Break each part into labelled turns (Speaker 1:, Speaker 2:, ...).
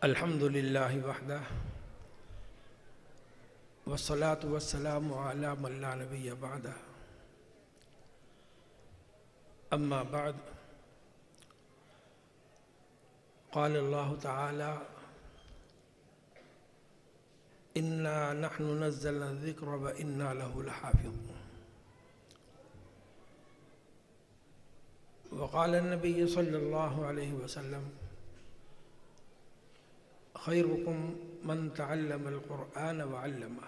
Speaker 1: الحمد للہ وحدہ والصلاة والسلام علی من لا نبی بعدہ اما بعد قال اللہ تعالی انا نحن نزلنا الذکر وانا له لحافظون وقال النبی صلی اللہ علیہ وسلم خیرکم من تعلم القرآن وعلمه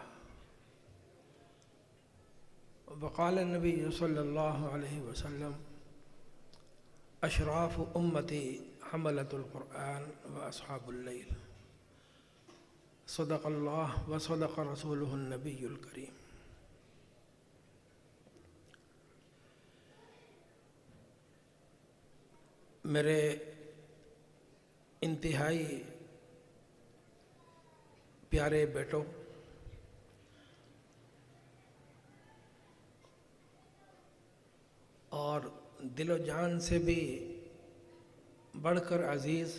Speaker 1: وقال النبی صلی اللہ علیہ وسلم اشراف امتی حملۃ القرآن واصحاب اللیل صدق اللہ وصدق رسولہ النبی الکریم۔ میرے انتہائی پیارے بیٹوں، اور دل و جان سے بھی بڑھ کر عزیز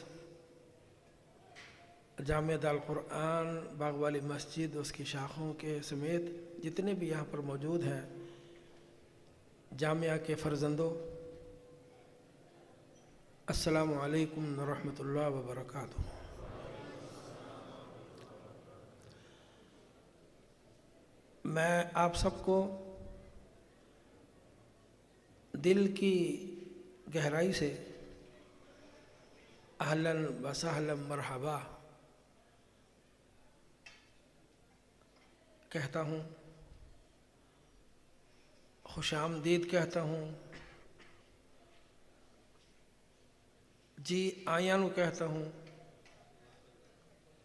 Speaker 1: جامعہ القرآن باغ والی مسجد اس کی شاخوں کے سمیت جتنے بھی یہاں پر موجود ہیں جامعہ کے فرزندوں، السلام علیکم ورحمۃ اللہ وبرکاتہ۔ میں آپ سب کو دل کی گہرائی سے اہلاً وسہلاً مرحبا کہتا ہوں، خوش آمدید کہتا ہوں، جی آیاں نو کہتا ہوں،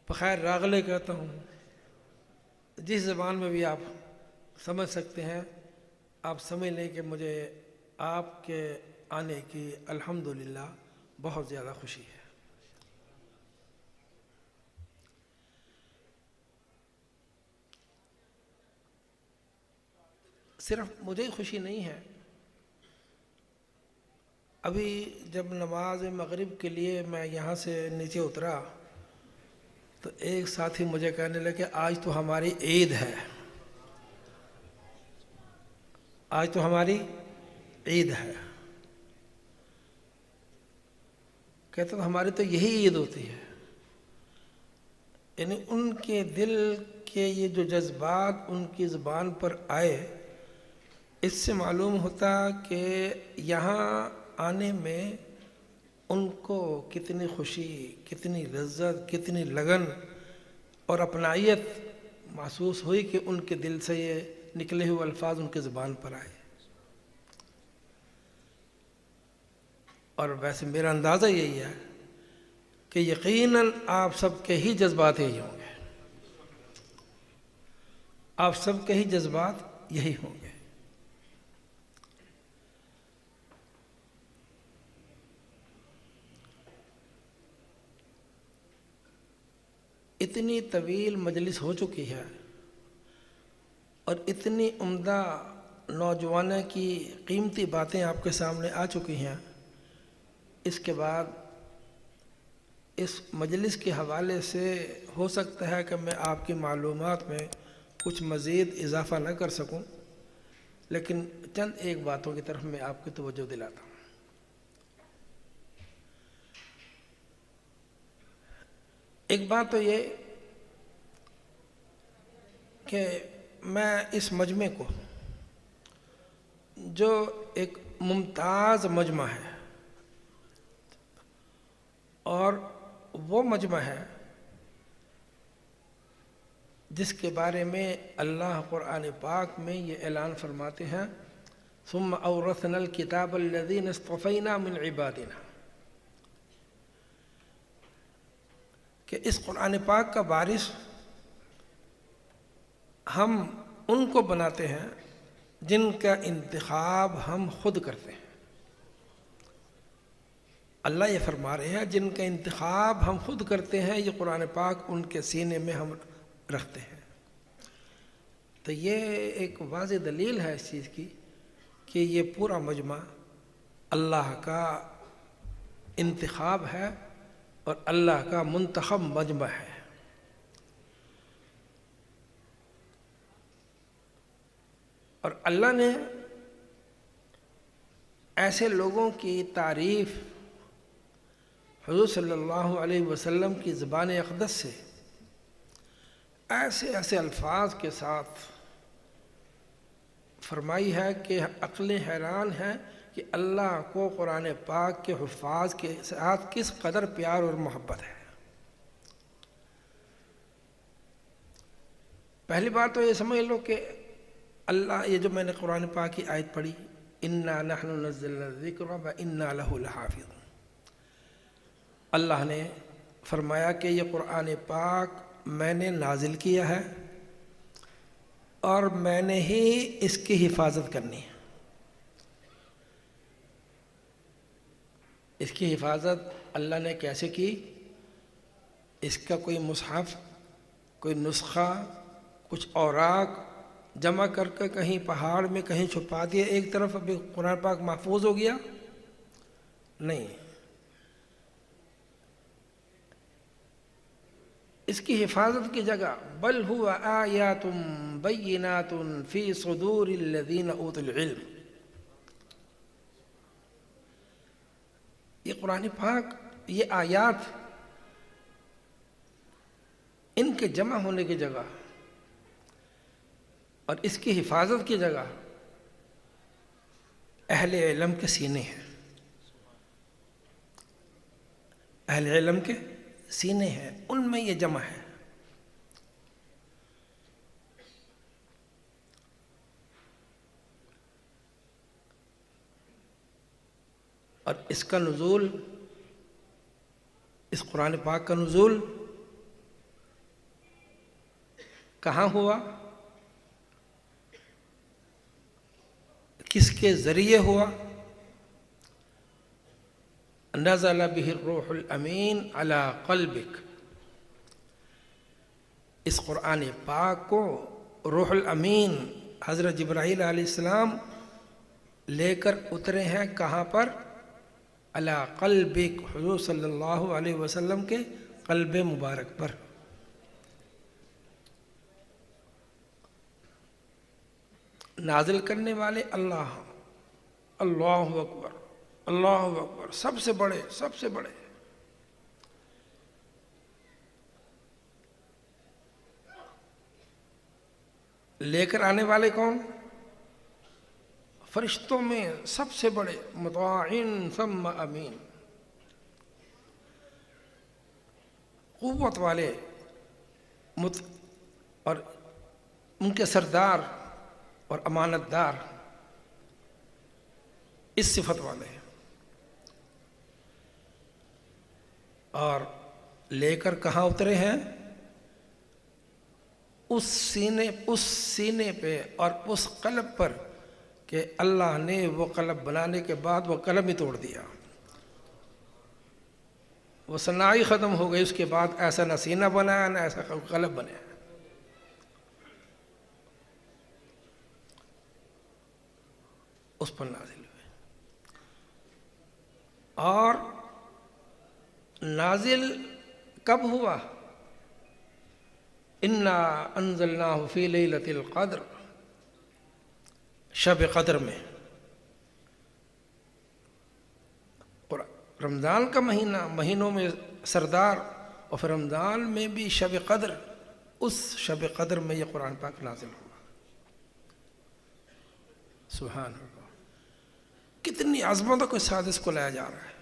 Speaker 1: بخیر راغلے کہتا ہوں، جس زبان میں بھی آپ سمجھ سکتے ہیں آپ سمجھ لیں کہ مجھے آپ کے آنے کی الحمدللہ بہت زیادہ خوشی ہے۔ صرف مجھے خوشی نہیں ہے، ابھی جب نماز مغرب کے لیے میں یہاں سے نیچے اترا تو ایک ساتھی مجھے کہنے لگے آج تو ہماری عید ہے، آج تو ہماری عید ہے۔ کہتا تو ہماری تو یہی عید ہوتی ہے، یعنی ان کے دل کے یہ جو جذبات ان کی زبان پر آئے، اس سے معلوم ہوتا کہ یہاں آنے میں ان کو کتنی خوشی، کتنی لذت، کتنی لگن اور اپنائیت محسوس ہوئی کہ ان کے دل سے یہ نکلے ہوئے الفاظ ان کے زبان پر آئے۔ اور ویسے میرا اندازہ یہی ہے کہ یقیناً آپ سب کے ہی جذبات یہی ہوں گے، آپ سب کے ہی جذبات یہی ہوں گے۔ اتنی طویل مجلس ہو چکی ہے اور اتنی عمدہ نوجوانوں کی قیمتی باتیں آپ کے سامنے آ چکی ہیں، اس کے بعد اس مجلس کے حوالے سے ہو سکتا ہے کہ میں آپ کی معلومات میں کچھ مزید اضافہ نہ کر سکوں، لیکن چند ایک باتوں کی طرف میں آپ کی توجہ دلاتا ہوں۔ ایک بات تو یہ کہ میں اس مجمع کو جو ایک ممتاز مجمع ہے اور وہ مجمع ہے جس کے بارے میں اللہ قرآن پاک میں یہ اعلان فرماتے ہیں ثم اورثنا الکتاب الذین اصطفینا من عبادنا، کہ اس قرآن پاک کا وارث ہم ان کو بناتے ہیں جن کا انتخاب ہم خود کرتے ہیں۔ اللہ یہ فرما رہے ہیں جن کا انتخاب ہم خود کرتے ہیں، یہ قرآن پاک ان کے سینے میں ہم رکھتے ہیں۔ تو یہ ایک واضح دلیل ہے اس چیز کی کہ یہ پورا مجمع اللہ کا انتخاب ہے اور اللہ کا منتخب مجمع ہے۔ اور اللہ نے ایسے لوگوں کی تعریف حضور صلی اللہ علیہ وسلم کی زبان اقدس سے ایسے ایسے الفاظ کے ساتھ فرمائی ہے کہ عقلیں حیران ہیں کہ اللہ کو قرآن پاک کے حفاظ کے ساتھ کس قدر پیار اور محبت ہے۔ پہلی بات تو یہ سمجھ لو کہ اللہ، یہ جو میں نے قرآن پاک کی آیت پڑھی، اِنَّا نَحْنُ نَزَّلْنَا الذِّكْرَ وَإِنَّا لَهُ لَحَافِظُونَ، اللہ نے فرمایا کہ یہ قرآن پاک میں نے نازل کیا ہے اور میں نے ہی اس کی حفاظت کرنی ہے۔ اس کی حفاظت اللہ نے کیسے کی؟ اس کا کوئی مصحف، کوئی نسخہ، کچھ اوراق جمع کر کے کہیں پہاڑ میں کہیں چھپا دیا ایک طرف ابھی قرآن پاک محفوظ ہو گیا؟ نہیں، اس کی حفاظت کی جگہ بل هو آیات بینات فی صدور الذین اوتوا العلم، یہ قرآن پاک، یہ آیات، ان کے جمع ہونے کی جگہ اور اس کی حفاظت کی جگہ اہل علم کے سینے ہیں، اہل علم کے سینے ہیں، ان میں یہ جمع ہے۔ اور اس کا نزول، اس قرآن پاک کا نزول کہاں ہوا؟ کس کے ذریعے ہوا؟ نزل به الروح الامین علی قلبک، اس قرآن پاک کو روح الامین حضرت جبرائیل علیہ السلام لے کر اترے ہیں، کہاں پر؟ علی قلبک، حضور صلی اللہ علیہ وسلم کے قلب مبارک پر۔ نازل کرنے والے اللہ، اللہ اکبر، اللہ اکبر، سب سے بڑے، سب سے بڑے۔ لے کر آنے والے کون؟ فرشتوں میں سب سے بڑے، مطاع ثم امین، قوت والے اور ان کے سردار اور امانت دار، اس صفت والے ہیں۔ اور لے کر کہاں اترے ہیں؟ اس سینے پہ اور اس قلب پر کہ اللہ نے وہ قلب بنانے کے بعد وہ قلم ہی توڑ دیا، وہ صناعی ختم ہو گئی، اس کے بعد ایسا نہ سینہ بنایا نہ ایسا قلب بنایا۔ اس پر نازل ہوئے، اور نازل کب ہوا؟ انا انزلناہ فی لیلۃ القدر، شب قدر میں۔ رمضان کا مہینہ، مہینوں میں سردار، اور پھر رمضان میں بھی شب قدر، اس شب قدر میں یہ قرآن پاک نازل ہوا۔ سبحان اللہ، کتنی عظمتوں کے ساتھ اس کو لایا جا رہا ہے۔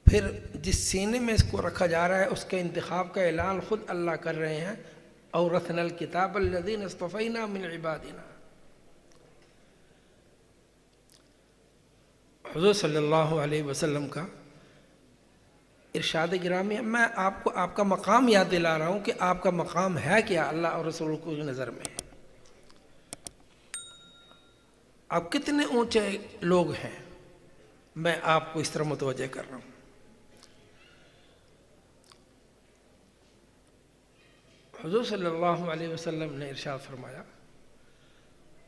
Speaker 1: پھر جس سینے میں اس کو رکھا جا رہا ہے اس کے انتخاب کا اعلان خود اللہ کر رہے ہیں، اورثنا الکتاب الذین اصطفینا من عبادنا۔ حضور صلی اللہ علیہ وسلم کا ارشاد گرامی ہے، میں آپ کو آپ کا مقام یاد دلا رہا ہوں کہ آپ کا مقام ہے کیا اللہ اور رسول کی نظر میں۔ آپ کتنے اونچے لوگ ہیں، میں آپ کو اس طرح متوجہ کر رہا ہوں۔ حضور صلی اللہ علیہ وسلم نے ارشاد فرمایا،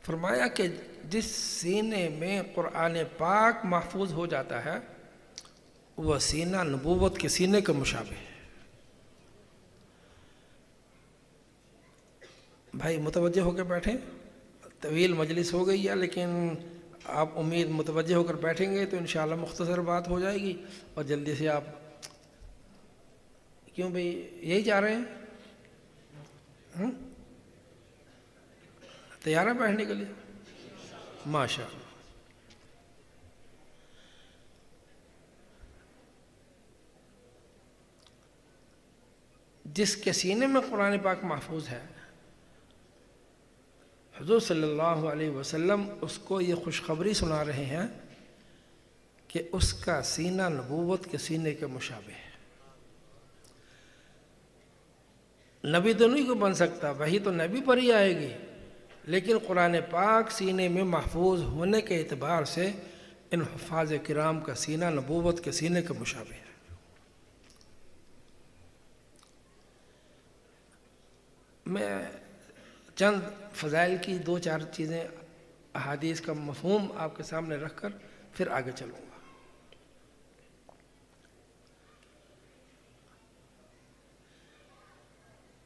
Speaker 1: فرمایا کہ جس سینے میں قرآن پاک محفوظ ہو جاتا ہے وہ سینہ نبوت کے سینے کا مشابہ ہے۔ بھائی متوجہ ہو کے بیٹھیں، طویل مجلس ہو گئی ہے لیکن آپ امید متوجہ ہو کر بیٹھیں گے تو انشاءاللہ مختصر بات ہو جائے گی اور جلدی سے آپ کیوں بھئی یہی چاہ رہے ہیں؟ تیار ہے بیٹھنے کے لیے؟ ماشاءاللہ۔ جس کے سینے میں قرآن پاک محفوظ ہے، حضور صلی اللہ علیہ وسلم اس کو یہ خوشخبری سنا رہے ہیں کہ اس کا سینہ نبوت کے سینے کے مشابہ ہے۔ نبی تو نہیں کو بن سکتا، وہی تو نبی پر ہی آئے گی، لیکن قرآن پاک سینے میں محفوظ ہونے کے اعتبار سے ان حفاظ کرام کا سینہ نبوت کے سینے کے مشابہ ہے۔ میں چند فضائل کی دو چار چیزیں احادیث کا مفہوم آپ کے سامنے رکھ کر پھر آگے چلوں گا۔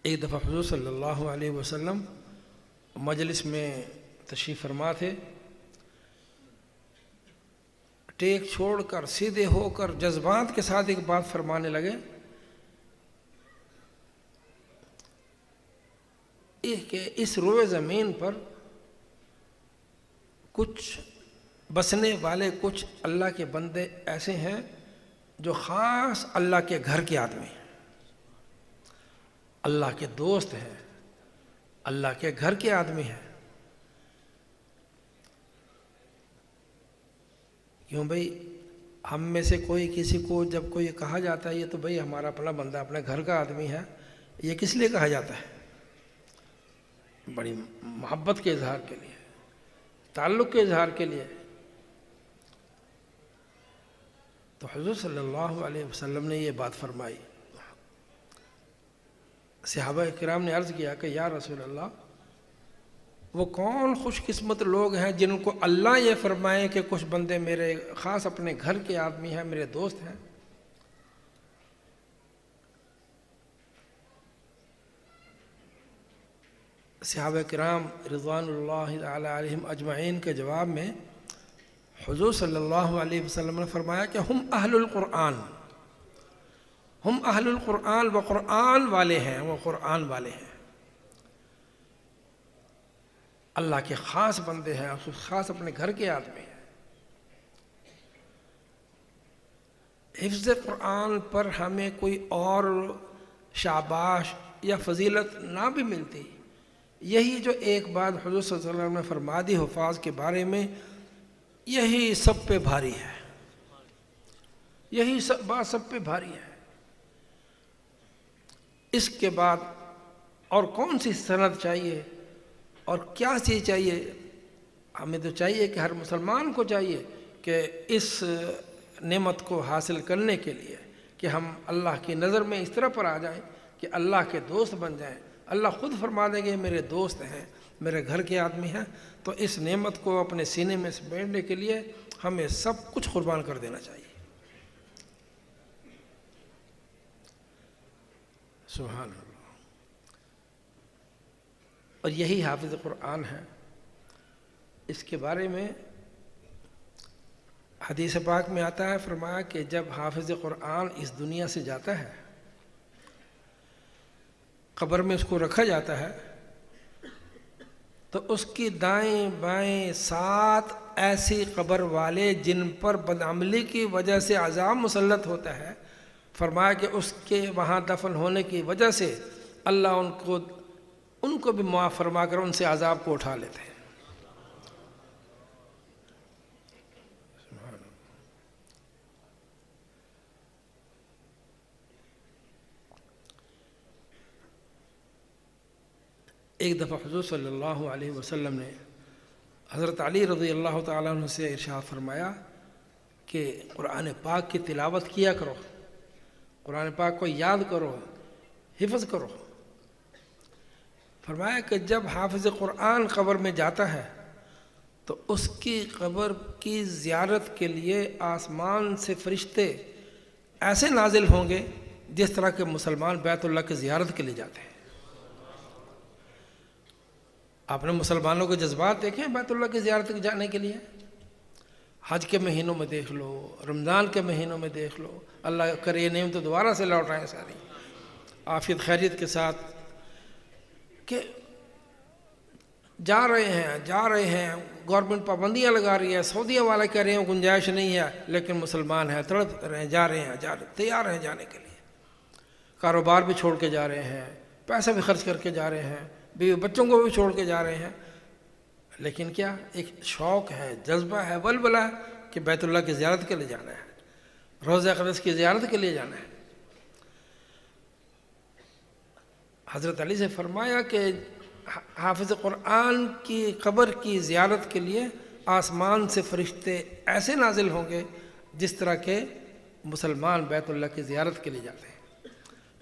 Speaker 1: ایک دفعہ حضور صلی اللہ علیہ وسلم مجلس میں تشریف فرما تھے، ٹیک چھوڑ کر سیدھے ہو کر جذبات کے ساتھ ایک بات فرمانے لگے کہ اس روئے زمین پر کچھ بسنے والے کچھ اللہ کے بندے ایسے ہیں جو خاص اللہ کے گھر کے آدمی ہیں، اللہ کے دوست ہیں، اللہ کے گھر کے آدمی ہیں۔ کیوں بھئی ہم میں سے کوئی کسی کو جب کوئی کہا جاتا ہے یہ تو بھئی ہمارا اپنا بندہ اپنے گھر کا آدمی ہے، یہ کس لیے کہا جاتا ہے؟ بڑی محبت کے اظہار کے لیے، تعلق کے اظہار کے لیے۔ تو حضور صلی اللہ علیہ وسلم نے یہ بات فرمائی۔ صحابہ کرام نے عرض کیا کہ یا رسول اللہ، وہ کون خوش قسمت لوگ ہیں جن کو اللہ یہ فرمائے کہ کچھ بندے میرے خاص اپنے گھر کے آدمی ہیں، میرے دوست ہیں۔ صحابہ کرام رضوان اللہ تعالی علیہم اجمعین کے جواب میں حضور صلی اللہ علیہ وسلم نے فرمایا کہ ہم اہل القرآن، ہم اہل القرآن، وہ قرآن والے ہیں، وہ قرآن والے ہیں، اللہ کے خاص بندے ہیں، خاص اپنے گھر کے آدمی ہیں۔ حفظ قرآن پر ہمیں کوئی اور شاباش یا فضیلت نہ بھی ملتی، یہی جو ایک بات حضور صلی اللہ علیہ وسلم نے فرما دی حفاظ کے بارے میں، یہی سب پہ بھاری ہے، یہی بات سب پہ بھاری ہے۔ اس کے بعد اور کون سی سند چاہیے اور کیا چیز چاہیے؟ ہمیں تو چاہیے کہ ہر مسلمان کو چاہیے کہ اس نعمت کو حاصل کرنے کے لیے کہ ہم اللہ کی نظر میں اس طرح پر آ جائیں کہ اللہ کے دوست بن جائیں۔ اللہ خود فرما دیں گے میرے دوست ہیں، میرے گھر کے آدمی ہیں۔ تو اس نعمت کو اپنے سینے میں سمیٹنے کے لیے ہمیں سب کچھ قربان کر دینا چاہیے۔ سبحان اللہ۔ اور یہی حافظ قرآن ہے۔ اس کے بارے میں حدیث پاک میں آتا ہے، فرمایا کہ جب حافظ قرآن اس دنیا سے جاتا ہے، قبر میں اس کو رکھا جاتا ہے، تو اس کی دائیں بائیں 7 ایسی قبر والے جن پر بدعملی کی وجہ سے عذاب مسلط ہوتا ہے، فرمایا کہ اس کے وہاں دفن ہونے کی وجہ سے اللہ ان کو بھی معاف فرما کر ان سے عذاب کو اٹھا لیتے ہیں۔ ایک دفعہ حضور صلی اللہ علیہ وسلم نے حضرت علی رضی اللہ تعالیٰ عنہ سے ارشاد فرمایا کہ قرآن پاک کی تلاوت کیا کرو، قرآن پاک کو یاد کرو، حفظ کرو۔ فرمایا کہ جب حافظ قرآن قبر میں جاتا ہے تو اس کی قبر کی زیارت کے لیے آسمان سے فرشتے ایسے نازل ہوں گے جس طرح کے مسلمان بیت اللہ کی زیارت کے لیے جاتے ہیں۔ آپ نے مسلمانوں کے جذبات دیکھے ہیں بیت اللہ کی زیارت جانے کے لیے؟ حج کے مہینوں میں دیکھ لو، رمضان کے مہینوں میں دیکھ لو، اللہ کرے یہ نعمت تو دوبارہ سے لوٹائیں ساری عافیت خیریت کے ساتھ، کہ جا رہے ہیں، گورنمنٹ پابندیاں لگا رہی ہے، سعودیہ والے کہہ رہے ہیں گنجائش نہیں ہے، لیکن مسلمان ہیں تڑپ رہے ہیں، جا رہے ہیں تیار ہیں جانے کے لیے، کاروبار بھی چھوڑ کے جا رہے ہیں، پیسہ بھی خرچ کر کے جا رہے ہیں، بیوی بچوں کو بھی چھوڑ کے جا رہے ہیں، لیکن کیا ایک شوق ہے، جذبہ ہے، ولولہ ہے کہ بیت اللہ کی زیارت کے لیے جانا ہے، روضہ اقدس کی زیارت کے لیے جانا ہے۔ حضرت علی سے فرمایا کہ حافظ قرآن کی قبر کی زیارت کے لیے آسمان سے فرشتے ایسے نازل ہوں گے جس طرح کے مسلمان بیت اللہ کی زیارت کے لیے جاتے ہیں،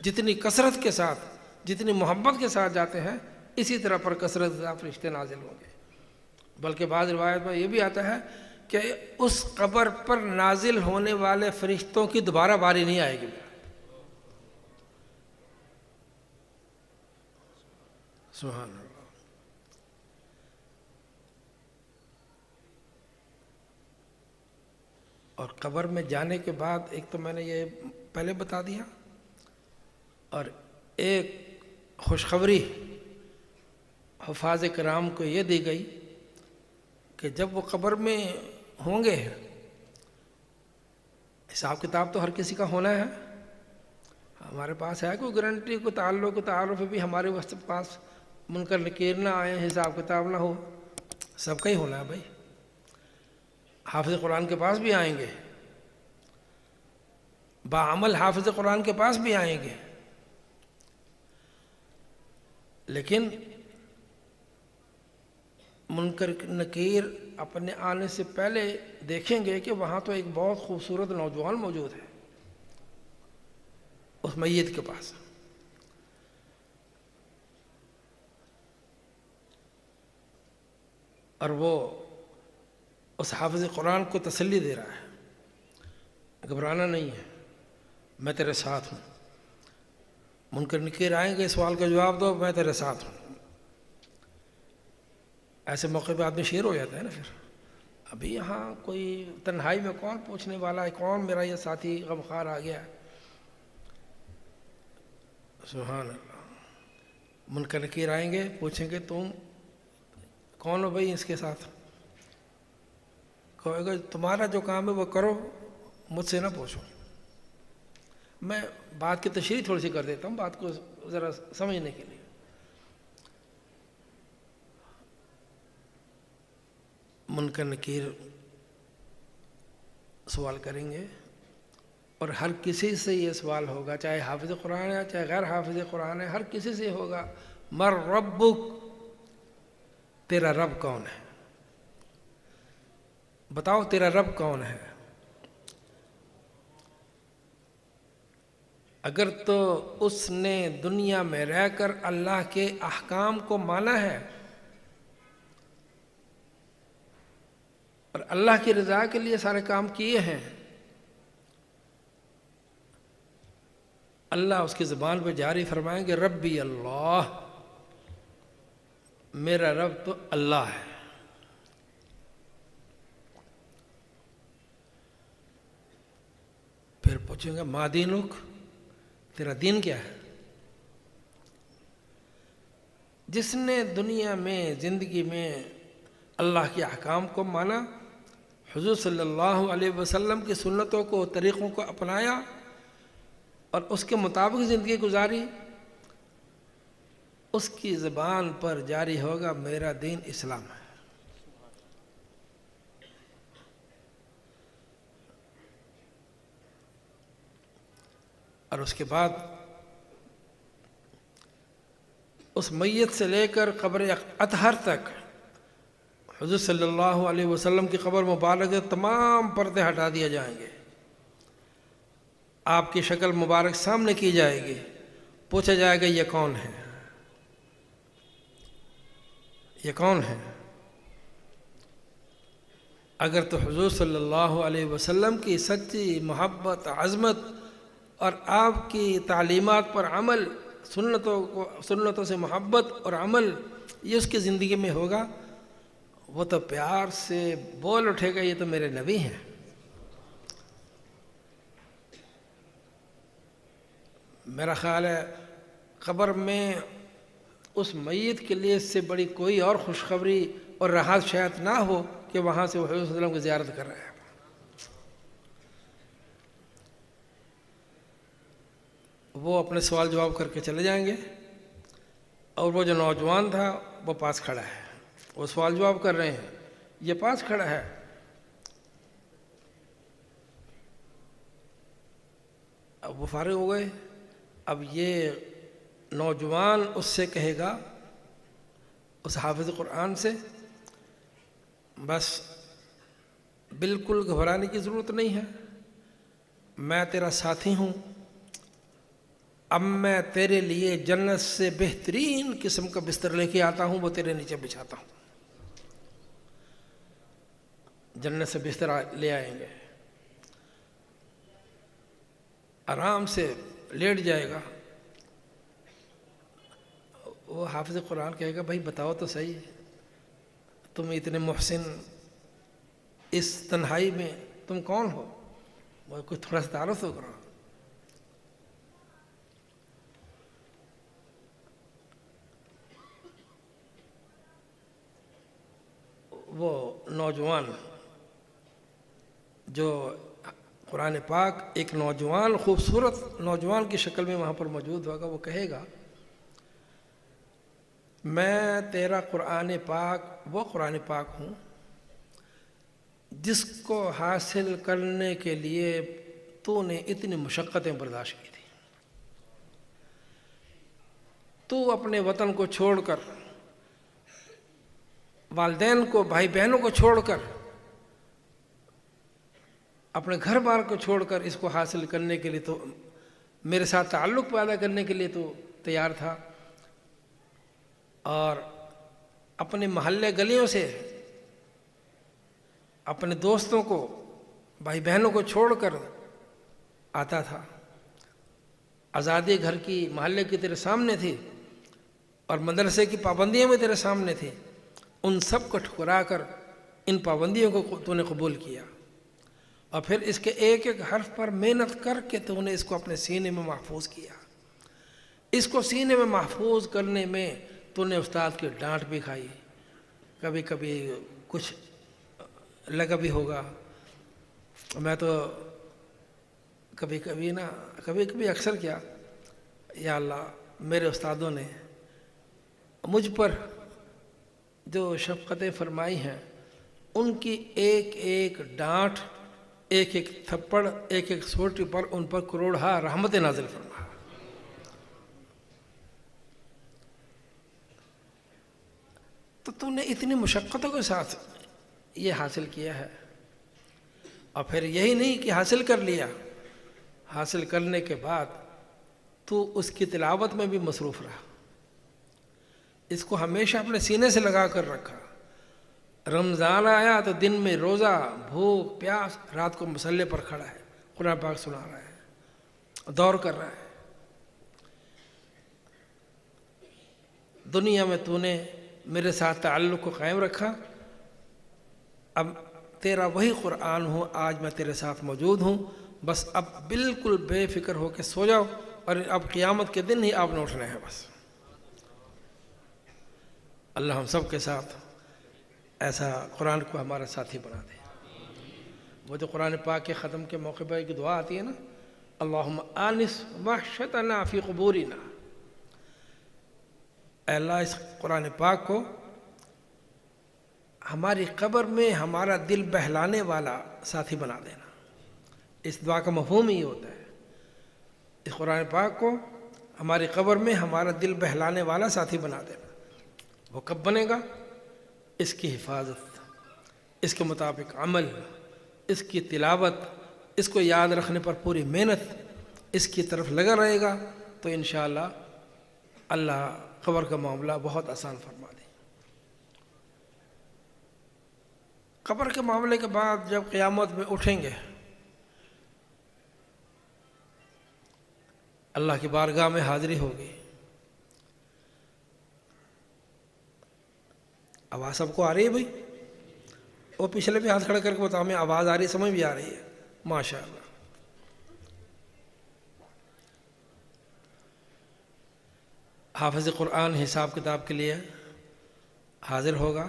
Speaker 1: جتنی کثرت کے ساتھ، جتنی محبت کے ساتھ جاتے ہیں، اسی طرح پر کثرت کے ساتھ فرشتے نازل ہوں گے۔ بلکہ بعض روایت میں یہ بھی آتا ہے کہ اس قبر پر نازل ہونے والے فرشتوں کی دوبارہ باری نہیں آئے گی۔ سبحان اللہ۔ اور قبر میں جانے کے بعد ایک تو میں نے یہ پہلے بتا دیا، اور ایک خوشخبری حفاظ کرام کو یہ دی گئی کہ جب وہ قبر میں ہوں گے، حساب کتاب تو ہر کسی کا ہونا ہے، ہمارے پاس ہے کوئی گارنٹی، کوئی تعارف بھی ہمارے پاس منکر نکیر نہ آئے، حساب کتاب نہ ہو، سب کا ہی ہونا ہے بھائی۔ حافظ قرآن کے پاس بھی آئیں گے، باعمل حافظ قرآن کے پاس بھی آئیں گے، لیکن منکر نکیر اپنے آنے سے پہلے دیکھیں گے کہ وہاں تو ایک بہت خوبصورت نوجوان موجود ہے اس میت کے پاس، اور وہ اس حافظ قرآن کو تسلی دے رہا ہے، گھبرانا نہیں ہے، میں تیرے ساتھ ہوں، منکر نکیر آئیں گے، سوال کا جواب دو، میں تیرے ساتھ ہوں۔ ایسے موقع پہ آدمی شیر ہو جاتا ہے نا۔ پھر ابھی یہاں کوئی تنہائی میں کون پوچھنے والا ہے، کون میرا یہ ساتھی غمخوار آ گیا ہے؟ سبحان اللہ۔ منکر نکیر آئیں گے، پوچھیں گے تم کون ہو بھائی اس کے ساتھ؟ کہے گا تمہارا جو کام ہے وہ کرو، مجھ سے نہ پوچھو۔ میں بات کی تشریح تھوڑی سی کر دیتا ہوں بات کو ذرا سمجھنے کے لیے۔ منکر نکیر سوال کریں گے، اور ہر کسی سے یہ سوال ہوگا، چاہے حافظ قرآن ہے چاہے غیر حافظ قرآن ہے، ہر کسی سے ہوگا، مر ربک، تیرا رب کون ہے؟ بتاؤ تیرا رب کون ہے؟ اگر تو اس نے دنیا میں رہ کر اللہ کے احکام کو مانا ہے اور اللہ کی رضا کے لیے سارے کام کیے ہیں، اللہ اس کی زبان پہ جاری فرمائیں گے ربی اللہ، میرا رب تو اللہ ہے۔ پھر پوچھیں گے ما دینک، تیرا دین کیا ہے؟ جس نے دنیا میں زندگی میں اللہ کے احکام کو مانا، حضور صلی اللہ علیہ وسلم کی سنتوں کو، طریقوں کو اپنایا اور اس کے مطابق زندگی گزاری، اس کی زبان پر جاری ہوگا میرا دین اسلام ہے۔ اور اس کے بعد اس میت سے لے کر قبر اطہر تک حضور صلی اللہ علیہ وسلم کی قبر مبارک کے تمام پردے ہٹا دیے جائیں گے، آپ کی شکل مبارک سامنے کی جائے گی، پوچھا جائے گا یہ کون ہے؟ یہ کون ہے؟ اگر تو حضور صلی اللہ علیہ وسلم کی سچی محبت، عظمت اور آپ کی تعلیمات پر عمل، سنتوں سے محبت اور عمل یہ اس کی زندگی میں ہوگا، وہ تو پیار سے بول اٹھے گا یہ تو میرے نبی ہیں۔ میرا خیال ہے قبر میں اس میت کے لیے اس سے بڑی کوئی اور خوشخبری اور راحت شاید نہ ہو کہ وہاں سے وہ حضور صلی اللہ علیہ وسلم کی زیارت کر رہے ہیں۔ وہ اپنے سوال جواب کر کے چلے جائیں گے، اور وہ جو نوجوان تھا وہ پاس کھڑا ہے، وہ سوال جواب کر رہے ہیں، یہ پاس کھڑا ہے۔ اب وہ فارغ ہو گئے، اب یہ نوجوان اس سے کہے گا، اس حافظ قرآن سے، بس بالکل گھبرانے کی ضرورت نہیں ہے، میں تیرا ساتھی ہوں، اب میں تیرے لیے جنت سے بہترین قسم کا بستر لے کے آتا ہوں، وہ تیرے نیچے بچھاتا ہوں۔ جنت سے بستر لے آئیں گے، آرام سے لیٹ جائے گا۔ وہ حافظ قرآن کہے گا بھائی بتاؤ تو صحیح، تم اتنے محسن، اس تنہائی میں تم کون ہو؟ وہ کوئی تھوڑا سا تعارف تو کرو۔ وہ نوجوان جو قرآن پاک ایک نوجوان، خوبصورت نوجوان کی شکل میں وہاں پر موجود ہوگا، وہ کہے گا میں تیرا قرآن پاک وہ قرآن پاک ہوں جس کو حاصل کرنے کے لیے تو نے اتنی مشقتیں برداشت کی تھی۔ تو اپنے وطن کو چھوڑ کر، والدین کو، بھائی بہنوں کو چھوڑ کر، اپنے گھر بار کو چھوڑ کر اس کو حاصل کرنے کے لیے، تو میرے ساتھ تعلق پیدا کرنے کے لیے تو تیار تھا، اور اپنے محلے گلیوں سے اپنے دوستوں کو، بھائی بہنوں کو چھوڑ کر آتا تھا۔ آزادی گھر کی، محلے کی تیرے سامنے تھی، اور مدرسے کی پابندیاں بھی تیرے سامنے تھی، ان سب کو ٹھکرا کر ان پابندیوں کو تو نے قبول کیا، اور پھر اس کے ایک ایک حرف پر محنت کر کے تو نے اس کو اپنے سینے میں محفوظ کیا۔ اس کو سینے میں محفوظ کرنے میں تو نے استاد کی ڈانٹ بھی کھائی، کبھی کبھی کچھ لگا بھی ہوگا۔ میں تو کبھی کبھی اکثر کیا، یا اللہ میرے استادوں نے مجھ پر جو شفقتیں فرمائی ہیں، ان کی ایک ایک ڈانٹ، ایک ایک تھپڑ، ایک ایک سوٹی پر ان پر کروڑہا رحمت نازل فرما۔ تو نے اتنی مشقتوں کے ساتھ یہ حاصل کیا ہے، اور پھر یہی نہیں کہ حاصل کر لیا، حاصل کرنے کے بعد تو اس کی تلاوت میں بھی مصروف رہا، اس کو ہمیشہ اپنے سینے سے لگا کر رکھا۔ رمضان آیا تو دن میں روزہ، بھوک پیاس، رات کو مصلے پر کھڑا ہے، قرآن پاک سنا رہا ہے، دور کر رہا ہے۔ دنیا میں تو نے میرے ساتھ تعلق کو قائم رکھا، اب تیرا وہی قرآن ہوں، آج میں تیرے ساتھ موجود ہوں، بس اب بالکل بے فکر ہو کے سو جاؤ، اور اب قیامت کے دن ہی آپ نے اٹھنا ہے بس۔ اللہ ہم سب کے ساتھ ایسا قرآن کو ہمارا ساتھی بنا دے۔ وہ جو قرآن پاک کے ختم کے موقع پر ایک دعا آتی ہے نا، اللہم آنس وحشتنا فی قبورنا، اے اللہ اس قرآن پاک کو ہماری قبر میں ہمارا دل بہلانے والا ساتھی بنا دینا۔ اس دعا کا مفہوم ہی ہوتا ہے، اس قرآن پاک کو ہماری قبر میں ہمارا دل بہلانے والا ساتھی بنا دینا۔ وہ کب بنے گا؟ اس کی حفاظت، اس کے مطابق عمل، اس کی تلاوت، اس کو یاد رکھنے پر پوری محنت، اس کی طرف لگا رہے گا تو انشاءاللہ اللہ قبر کا معاملہ بہت آسان فرما دے۔ قبر کے معاملے کے بعد جب قیامت میں اٹھیں گے، اللہ کی بارگاہ میں حاضری ہوگی. آواز سب کو آ رہی ہے بھائی؟ وہ پچھلے بھی ہاتھ کھڑا کر کے بتاؤ، ہمیں آواز آ رہی ہے، سمجھ بھی آ رہی ہے؟ ماشاء اللہ. حافظ قرآن حساب کتاب کے لیے حاضر ہوگا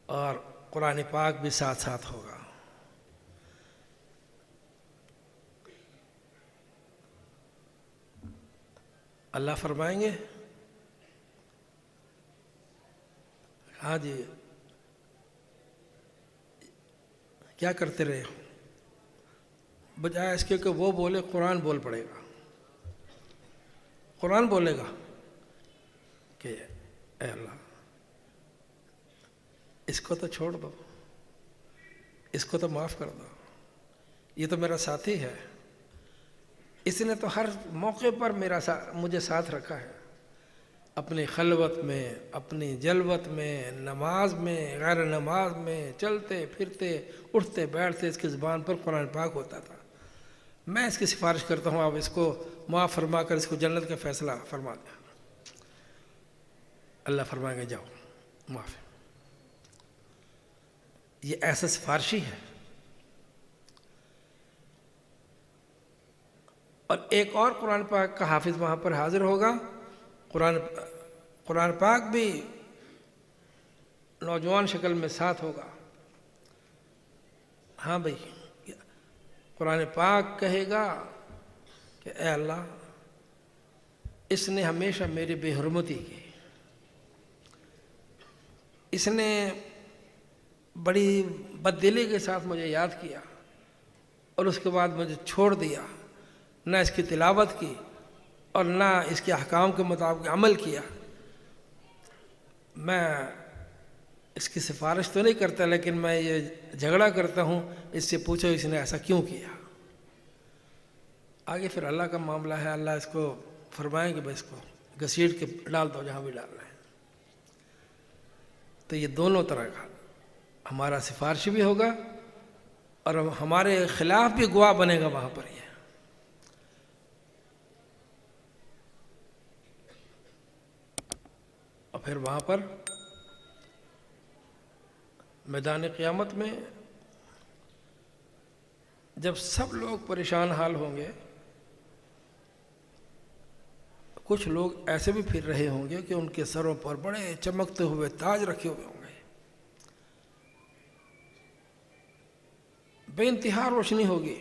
Speaker 1: اور قرآن پاک بھی ساتھ ساتھ ہوگا. اللہ فرمائیں گے ہاں جی کیا کرتے رہے ہو، بجائے اس کے کہ وہ بولے قرآن بول پڑے گا. قرآن بولے گا کہ اے اللہ اس کو تو چھوڑ دو، اس کو تو معاف کر دو، یہ تو میرا ساتھی ہے، اس نے تو ہر موقع پر مجھے ساتھ رکھا ہے، اپنی خلوت میں، اپنی جلوت میں، نماز میں، غیر نماز میں، چلتے پھرتے اٹھتے بیٹھتے اس کی زبان پر قرآن پاک ہوتا تھا. میں اس کی سفارش کرتا ہوں، آپ اس کو معاف فرما کر اس کو جنت کا فیصلہ فرما دیں. اللہ فرمائیں گے جاؤ معاف. یہ ایسا سفارشی ہے. اور ایک اور قرآن پاک کا حافظ وہاں پر حاضر ہوگا. قرآن پاک بھی نوجوان شکل میں ساتھ ہوگا. ہاں بھائی قرآن پاک کہے گا کہ اے اللہ اس نے ہمیشہ میری بے حرمتی کی، اس نے بڑی بددلی کے ساتھ مجھے یاد کیا اور اس کے بعد مجھے چھوڑ دیا، نہ اس کی تلاوت کی اور نہ اس کے احکام کے مطابق عمل کیا. میں اس کی سفارش تو نہیں کرتا لیکن میں یہ جھگڑا کرتا ہوں، اس سے پوچھو اس نے ایسا کیوں کیا. آگے پھر اللہ کا معاملہ ہے، اللہ اس کو فرمائیں کہ بھائی اس کو گھسیٹ کے ڈال دو جہاں بھی ڈالنا ہے. تو یہ دونوں طرح کا ہمارا سفارشی بھی ہوگا اور ہمارے خلاف بھی گواہ بنے گا وہاں پر. یہ اور پھر وہاں پر میدان قیامت میں جب سب لوگ پریشان حال ہوں گے، کچھ لوگ ایسے بھی پھر رہے ہوں گے کہ ان کے سروں پر بڑے چمکتے ہوئے تاج رکھے ہوئے ہوں گے، بے انتہا روشنی ہوگی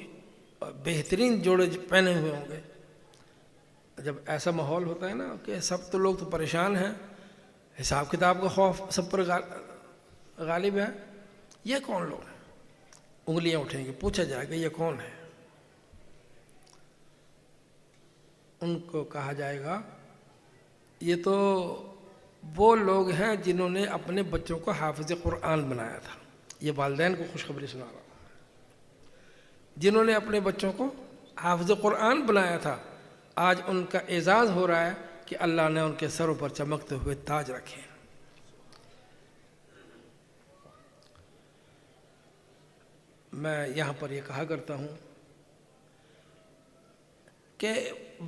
Speaker 1: اور بہترین جوڑے پہنے ہوئے ہوں گے. جب ایسا ماحول ہوتا ہے نا کہ سب تو لوگ تو پریشان ہیں، حساب کتاب کا خوف سب پر غالب ہے. یہ کون لوگ ہیں؟ انگلیاں اٹھیں گی، پوچھا جائے گا یہ کون ہے؟ ان کو کہا جائے گا یہ تو وہ لوگ ہیں جنہوں نے اپنے بچوں کو حافظ قرآن بنایا تھا. یہ والدین کو خوشخبری سنا رہا ہوں، جنہوں نے اپنے بچوں کو حافظ قرآن بنایا تھا. آج ان کا اعزاز ہو رہا ہے کہ اللہ نے ان کے سروں پر چمکتے ہوئے تاج رکھے. میں یہاں پر یہ کہا کرتا ہوں کہ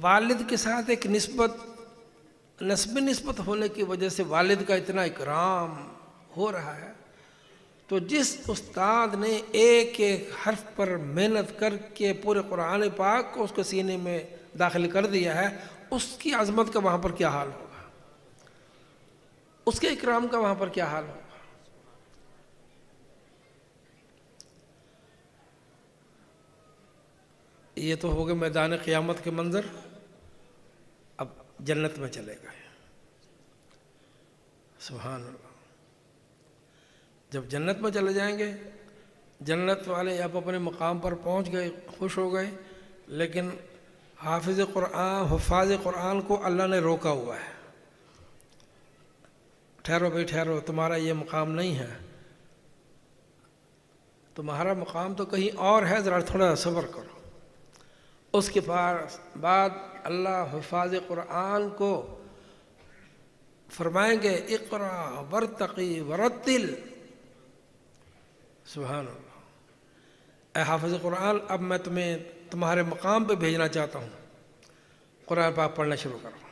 Speaker 1: والد کے ساتھ ایک نسبی نسبت ہونے کی وجہ سے والد کا اتنا اکرام ہو رہا ہے، تو جس استاد نے ایک ایک حرف پر محنت کر کے پورے قرآن پاک کو اس کے سینے میں داخل کر دیا ہے، اس کی عظمت کا وہاں پر کیا حال ہوگا، اس کے اکرام کا وہاں پر کیا حال ہوگا. یہ تو ہو گئے میدان قیامت کے منظر. اب جنت میں چلے گئے. سبحان اللہ. جب جنت میں چلے جائیں گے، جنت والے اب اپنے مقام پر پہنچ گئے، خوش ہو گئے، لیکن حفاظ قرآن کو اللہ نے روکا ہوا ہے. ٹھہرو بھائی ٹھہرو، تمہارا یہ مقام نہیں ہے، تمہارا مقام تو کہیں اور ہے، ذرا تھوڑا صبر کرو. اس کے بعد اللہ حفاظ قرآن کو فرمائیں گے اقرا ورتقی ورتل. سبحان اللہ. اے حافظ قرآن، اب میں تمہیں تمہارے مقام پہ بھیجنا چاہتا ہوں، قرآن پاک پڑھنا شروع کرو.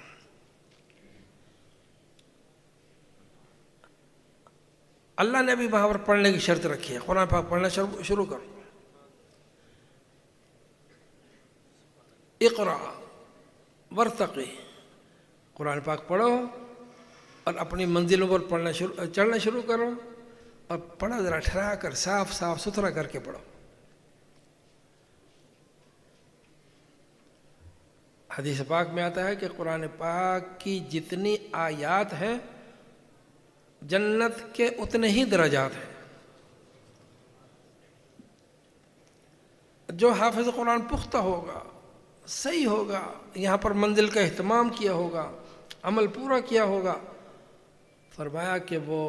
Speaker 1: اللہ نے بھی وہاں پر پڑھنے کی شرط رکھی ہے، قرآن پاک پڑھنا شروع کرو. اقرا ورتقی، قرآن پاک پڑھو اور اپنی منزلوں پر چڑھنا شروع کرو، اور پڑھو ذرا ٹھہرا کر، صاف ستھرا کر کے پڑھو. حدیث پاک میں آتا ہے کہ قرآن پاک کی جتنی آیات ہیں جنت کے اتنے ہی درجات ہیں. جو حافظ قرآن پختہ ہوگا، صحیح ہوگا، یہاں پر منزل کا اہتمام کیا ہوگا، عمل پورا کیا ہوگا، فرمایا کہ وہ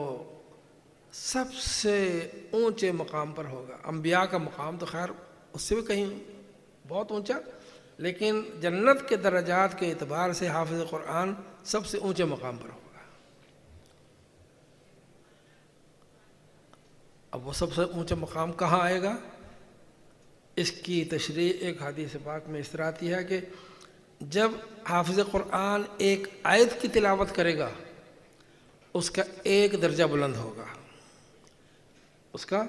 Speaker 1: سب سے اونچے مقام پر ہوگا. انبیاء کا مقام تو خیر اس سے بھی کہیں بہت اونچا، لیکن جنت کے درجات کے اعتبار سے حافظ قرآن سب سے اونچے مقام پر ہوگا. اب وہ سب سے اونچا مقام کہاں آئے گا؟ اس کی تشریح ایک حدیث پاک میں اس طرح آتی ہے کہ جب حافظ قرآن ایک آیت کی تلاوت کرے گا اس کا ایک درجہ بلند ہوگا، اس کا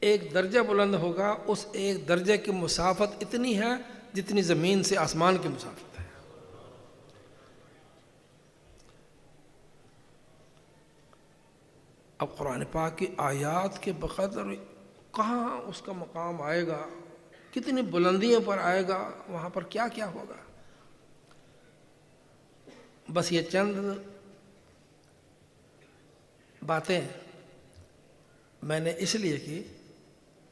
Speaker 1: ایک درجہ بلند ہوگا. اس ایک درجے کی مسافت اتنی ہے جتنی زمین سے آسمان کی مسافت ہے. اب قرآن پاک کی آیات کے بقدر کہاں اس کا مقام آئے گا، کتنی بلندیوں پر آئے گا، وہاں پر کیا کیا ہوگا. بس یہ چند باتیں میں نے اس لیے کی،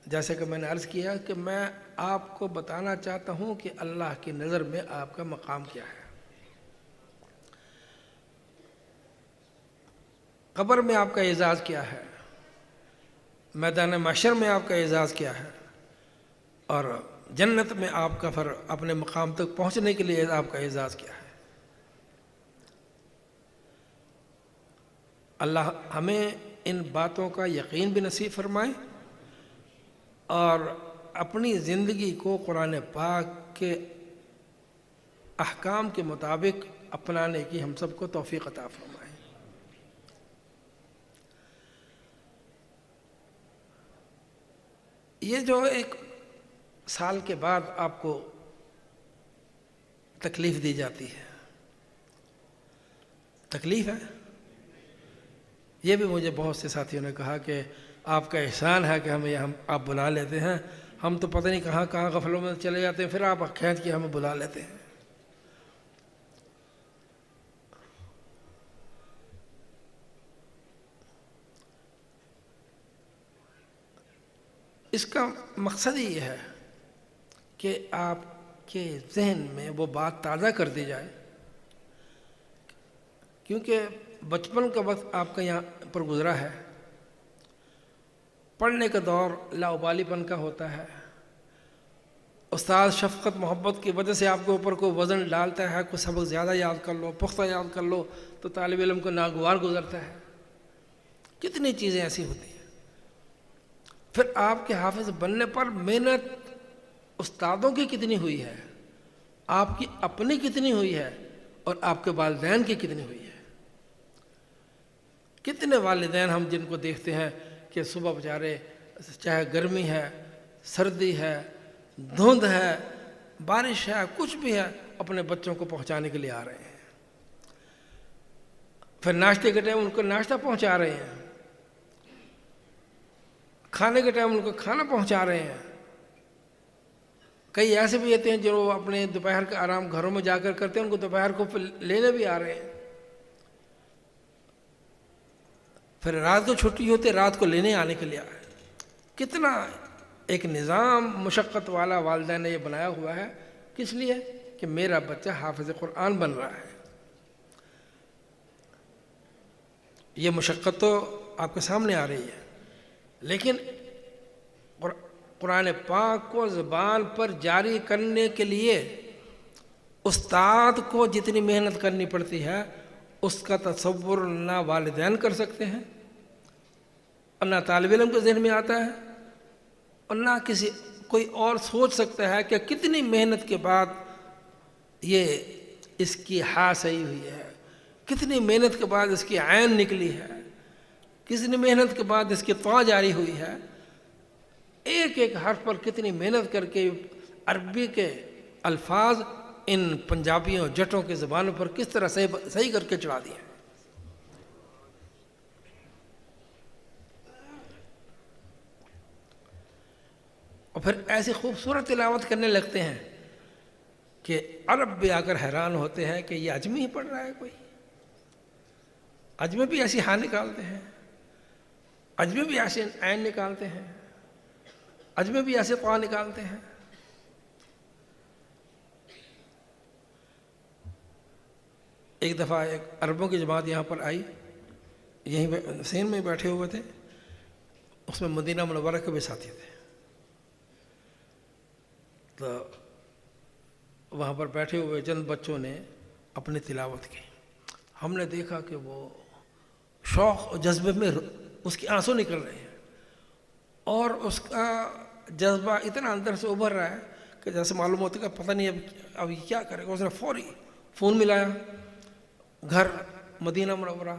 Speaker 1: جیسے کہ میں نے عرض کیا کہ میں آپ کو بتانا چاہتا ہوں کہ اللہ کی نظر میں آپ کا مقام کیا ہے. قبر میں آپ کا اعزاز کیا ہے، میدان محشر میں آپ کا اعزاز کیا ہے، اور جنت میں آپ کا اپنے مقام تک پہنچنے کے لیے آپ کا اعزاز کیا ہے. اللہ ہمیں ان باتوں کا یقین بھی نصیب فرمائے اور اپنی زندگی کو قرآن پاک کے احکام کے مطابق اپنانے کی ہم سب کو توفیق عطا فرمائے. یہ جو ایک سال کے بعد آپ کو تکلیف دی جاتی ہے، تکلیف ہے، یہ بھی مجھے بہت سے ساتھیوں نے کہا کہ آپ کا احسان ہے کہ ہمیں آپ بلا لیتے ہیں، ہم تو پتہ نہیں کہاں کہاں غفلوں میں چلے جاتے ہیں، پھر آپ کھینچ کے ہمیں بلا لیتے ہیں. اس کا مقصد یہ ہے کہ آپ کے ذہن میں وہ بات تازہ کر دی جائے، کیونکہ بچپن کا وقت آپ کا یہاں پر گزرا ہے، پڑھنے کا دور لاابالی پن کا ہوتا ہے، استاد شفقت محبت کی وجہ سے آپ کے اوپر کوئی وزن ڈالتا ہے، کوئی سبق زیادہ یاد کر لو، پختہ یاد کر لو تو طالب علم کو ناگوار گزرتا ہے. کتنی چیزیں ایسی ہوتی ہیں. پھر آپ کے حافظ بننے پر محنت استادوں کی کتنی ہوئی ہے، آپ کی اپنی کتنی ہوئی ہے، اور آپ کے والدین کی کتنی ہوئی ہے. کتنے والدین ہم جن کو دیکھتے ہیں کہ صبح بیچارے چاہے گرمی ہے، سردی ہے، دھند ہے، بارش ہے، کچھ بھی ہے، اپنے بچوں کو پہنچانے کے لیے آ رہے ہیں. پھر ناشتے کے ٹائم ان کو ناشتہ پہنچا رہے ہیں، کھانے کے ٹائم ان کو کھانا پہنچا رہے ہیں. کئی ایسے بھی ہوتے ہیں جو اپنے دوپہر کا آرام گھروں میں جا کر کرتے ہیں، ان کو دوپہر کو لینے بھی آ رہے ہیں. پھر رات کو چھٹی ہوتی ہے، رات کو لینے آنے کے لیے آ رہے ہیں. کتنا ایک نظام مشقت والا والدین نے یہ بنایا ہوا ہے. کس لیے؟ کہ میرا بچہ حافظ قرآن بن رہا ہے. یہ مشقت تو آپ کے سامنے آ رہی ہے، لیکن قرآن پاک کو زبان پر جاری کرنے کے لیے استاد کو جتنی محنت کرنی پڑتی ہے اس کا تصور نہ والدین کر سکتے ہیں اور نہ طالب علم کے ذہن میں آتا ہے اور نہ کسی کوئی اور سوچ سکتا ہے کہ کتنی محنت کے بعد یہ اس کی ہا صحیح ہوئی ہے، کتنی محنت کے بعد اس کی عین نکلی ہے، کتنی محنت کے بعد اس کی طا جاری ہوئی ہے، ایک ایک حرف پر کتنی محنت کر کے عربی کے الفاظ ان پنجابیوں جٹوں کے زبانوں پر کس طرح صحیح کر کے چڑھا دیے ہیں۔ اور پھر ایسی خوبصورت تلاوت کرنے لگتے ہیں کہ عرب بھی آ کر حیران ہوتے ہیں کہ یہ عجمی ہی پڑھ رہا ہے کوئی، عجمی بھی ایسی ہاں نکالتے ہیں، عجمی بھی ایسے عین نکالتے ہیں، عجمی بھی ایسے قوا نکالتے ہیں۔ ایک دفعہ ایک عربوں کی جماعت یہاں پر آئی، یہیں سین میں بیٹھے ہوئے تھے، اس میں مدینہ منورہ کے بھی ساتھی تھے، تو وہاں پر بیٹھے ہوئے چند بچوں نے اپنی تلاوت کی۔ ہم نے دیکھا کہ وہ شوق اور جذبے میں اس کے آنسو نکل رہے ہیں اور اس کا جذبہ اتنا اندر سے ابھر رہا ہے کہ جیسے معلوم ہوتا ہے کہ پتہ نہیں اب یہ کیا کرے گا۔ اس نے فوری فون ملایا گھر مدینہ منورہ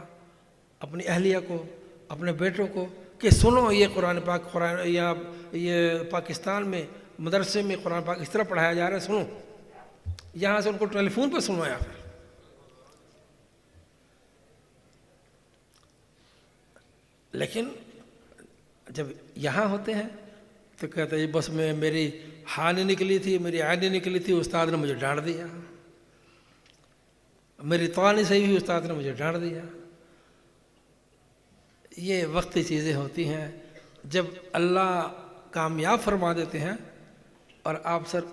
Speaker 1: اپنی اہلیہ کو، اپنے بیٹوں کو کہ سنو یہ قرآن پاک، قرآن یا یہ پاکستان میں مدرسے میں قرآن پاک اس طرح پڑھایا جا رہا ہے، سنو۔ یہاں سے ان کو ٹیلی فون پہ سنوایا۔ پھر لیکن جب یہاں ہوتے ہیں تو کہتے ہیں بس میری ہاں نہیں نکلی تھی، میری عین نہیں نکلی تھی، استاد نے مجھے ڈانٹ دیا، میری طا نہیں صحیح ہوئی، استاد نے مجھے ڈانٹ دیا۔ یہ وقتی چیزیں ہوتی ہیں، جب اللہ کامیاب فرما دیتے ہیں اور آپ سر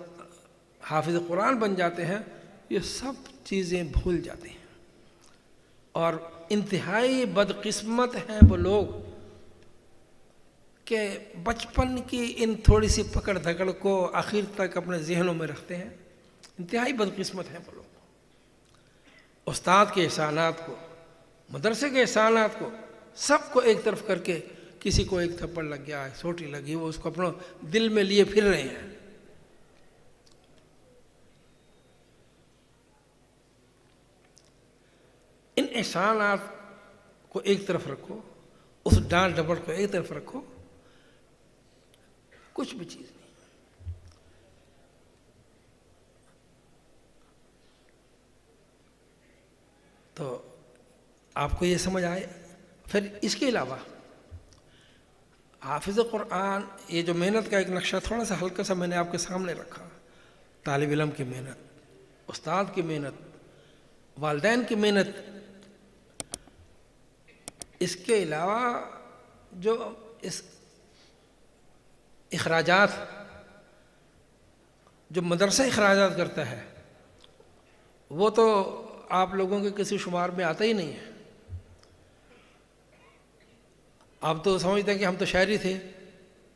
Speaker 1: حافظ قرآن بن جاتے ہیں، یہ سب چیزیں بھول جاتی ہیں۔ اور انتہائی بدقسمت ہیں وہ لوگ کہ بچپن کی ان تھوڑی سی پکڑ دھکڑ کو آخر تک اپنے ذہنوں میں رکھتے ہیں۔ انتہائی بدقسمت ہیں وہ لوگ۔ استاد کے احسانات کو، مدرسے کے احسانات کو، سب کو ایک طرف کر کے کسی کو ایک تھپڑ لگ گیا، ایک سوٹی لگی، وہ اس کو اپنا دل میں لیے پھر رہے ہیں۔ ان احسانات کو ایک طرف رکھو، اس ڈانٹ ڈپٹ کو ایک طرف رکھو، کچھ بھی چیز نہیں۔ تو آپ کو یہ سمجھ آئے۔ پھر اس کے علاوہ حافظ قرآن، یہ جو محنت کا ایک نقشہ تھوڑا سا ہلکا سا میں نے آپ کے سامنے رکھا، طالب علم کی محنت، استاد کی محنت، والدین کی محنت، اس کے علاوہ جو اس اخراجات جو مدرسہ اخراجات کرتا ہے، وہ تو آپ لوگوں کے کسی شمار میں آتا ہی نہیں ہے۔ آپ تو سمجھتے ہیں کہ ہم تو شہری تھے،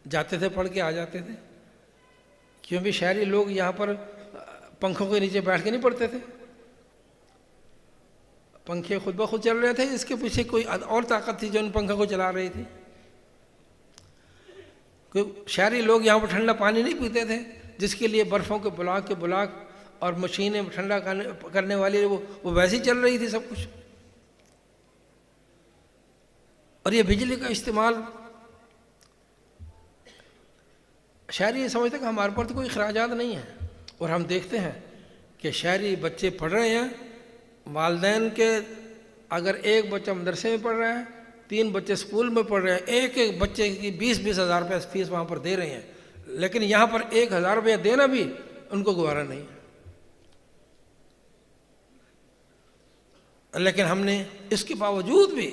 Speaker 1: جاتے تھے پڑھ کے آ جاتے تھے، کیونکہ شہری لوگ یہاں پر پنکھوں کے نیچے بیٹھ کے نہیں پڑھتے تھے، پنکھے خود بخود چل رہے تھے، اس کے پیچھے کوئی اور طاقت تھی جو ان پنکھوں کو چلا رہی تھی۔ شہری لوگ یہاں پر ٹھنڈا پانی نہیں پیتے تھے، جس کے لیے برفوں کے بلاک اور مشینیں ٹھنڈا کرنے والی وہ ویسے ہی چل رہی تھی سب کچھ۔ اور یہ بجلی کا استعمال، شہری یہ سمجھتے کہ ہمارے پر تو کوئی اخراجات نہیں ہیں، اور ہم دیکھتے ہیں کہ شہری بچے پڑھ رہے ہیں، والدین کے اگر ایک بچہ مدرسے میں پڑھ رہا ہے، 3 بچے اسکول میں پڑھ رہے ہیں، ایک ایک بچے کی 20-20 ہزار روپے فیس وہاں پر دے رہے ہیں، لیکن یہاں پر 1,000 روپیہ دینا بھی ان کو گوارا نہیں ہے۔ لیکن ہم نے اس کے باوجود بھی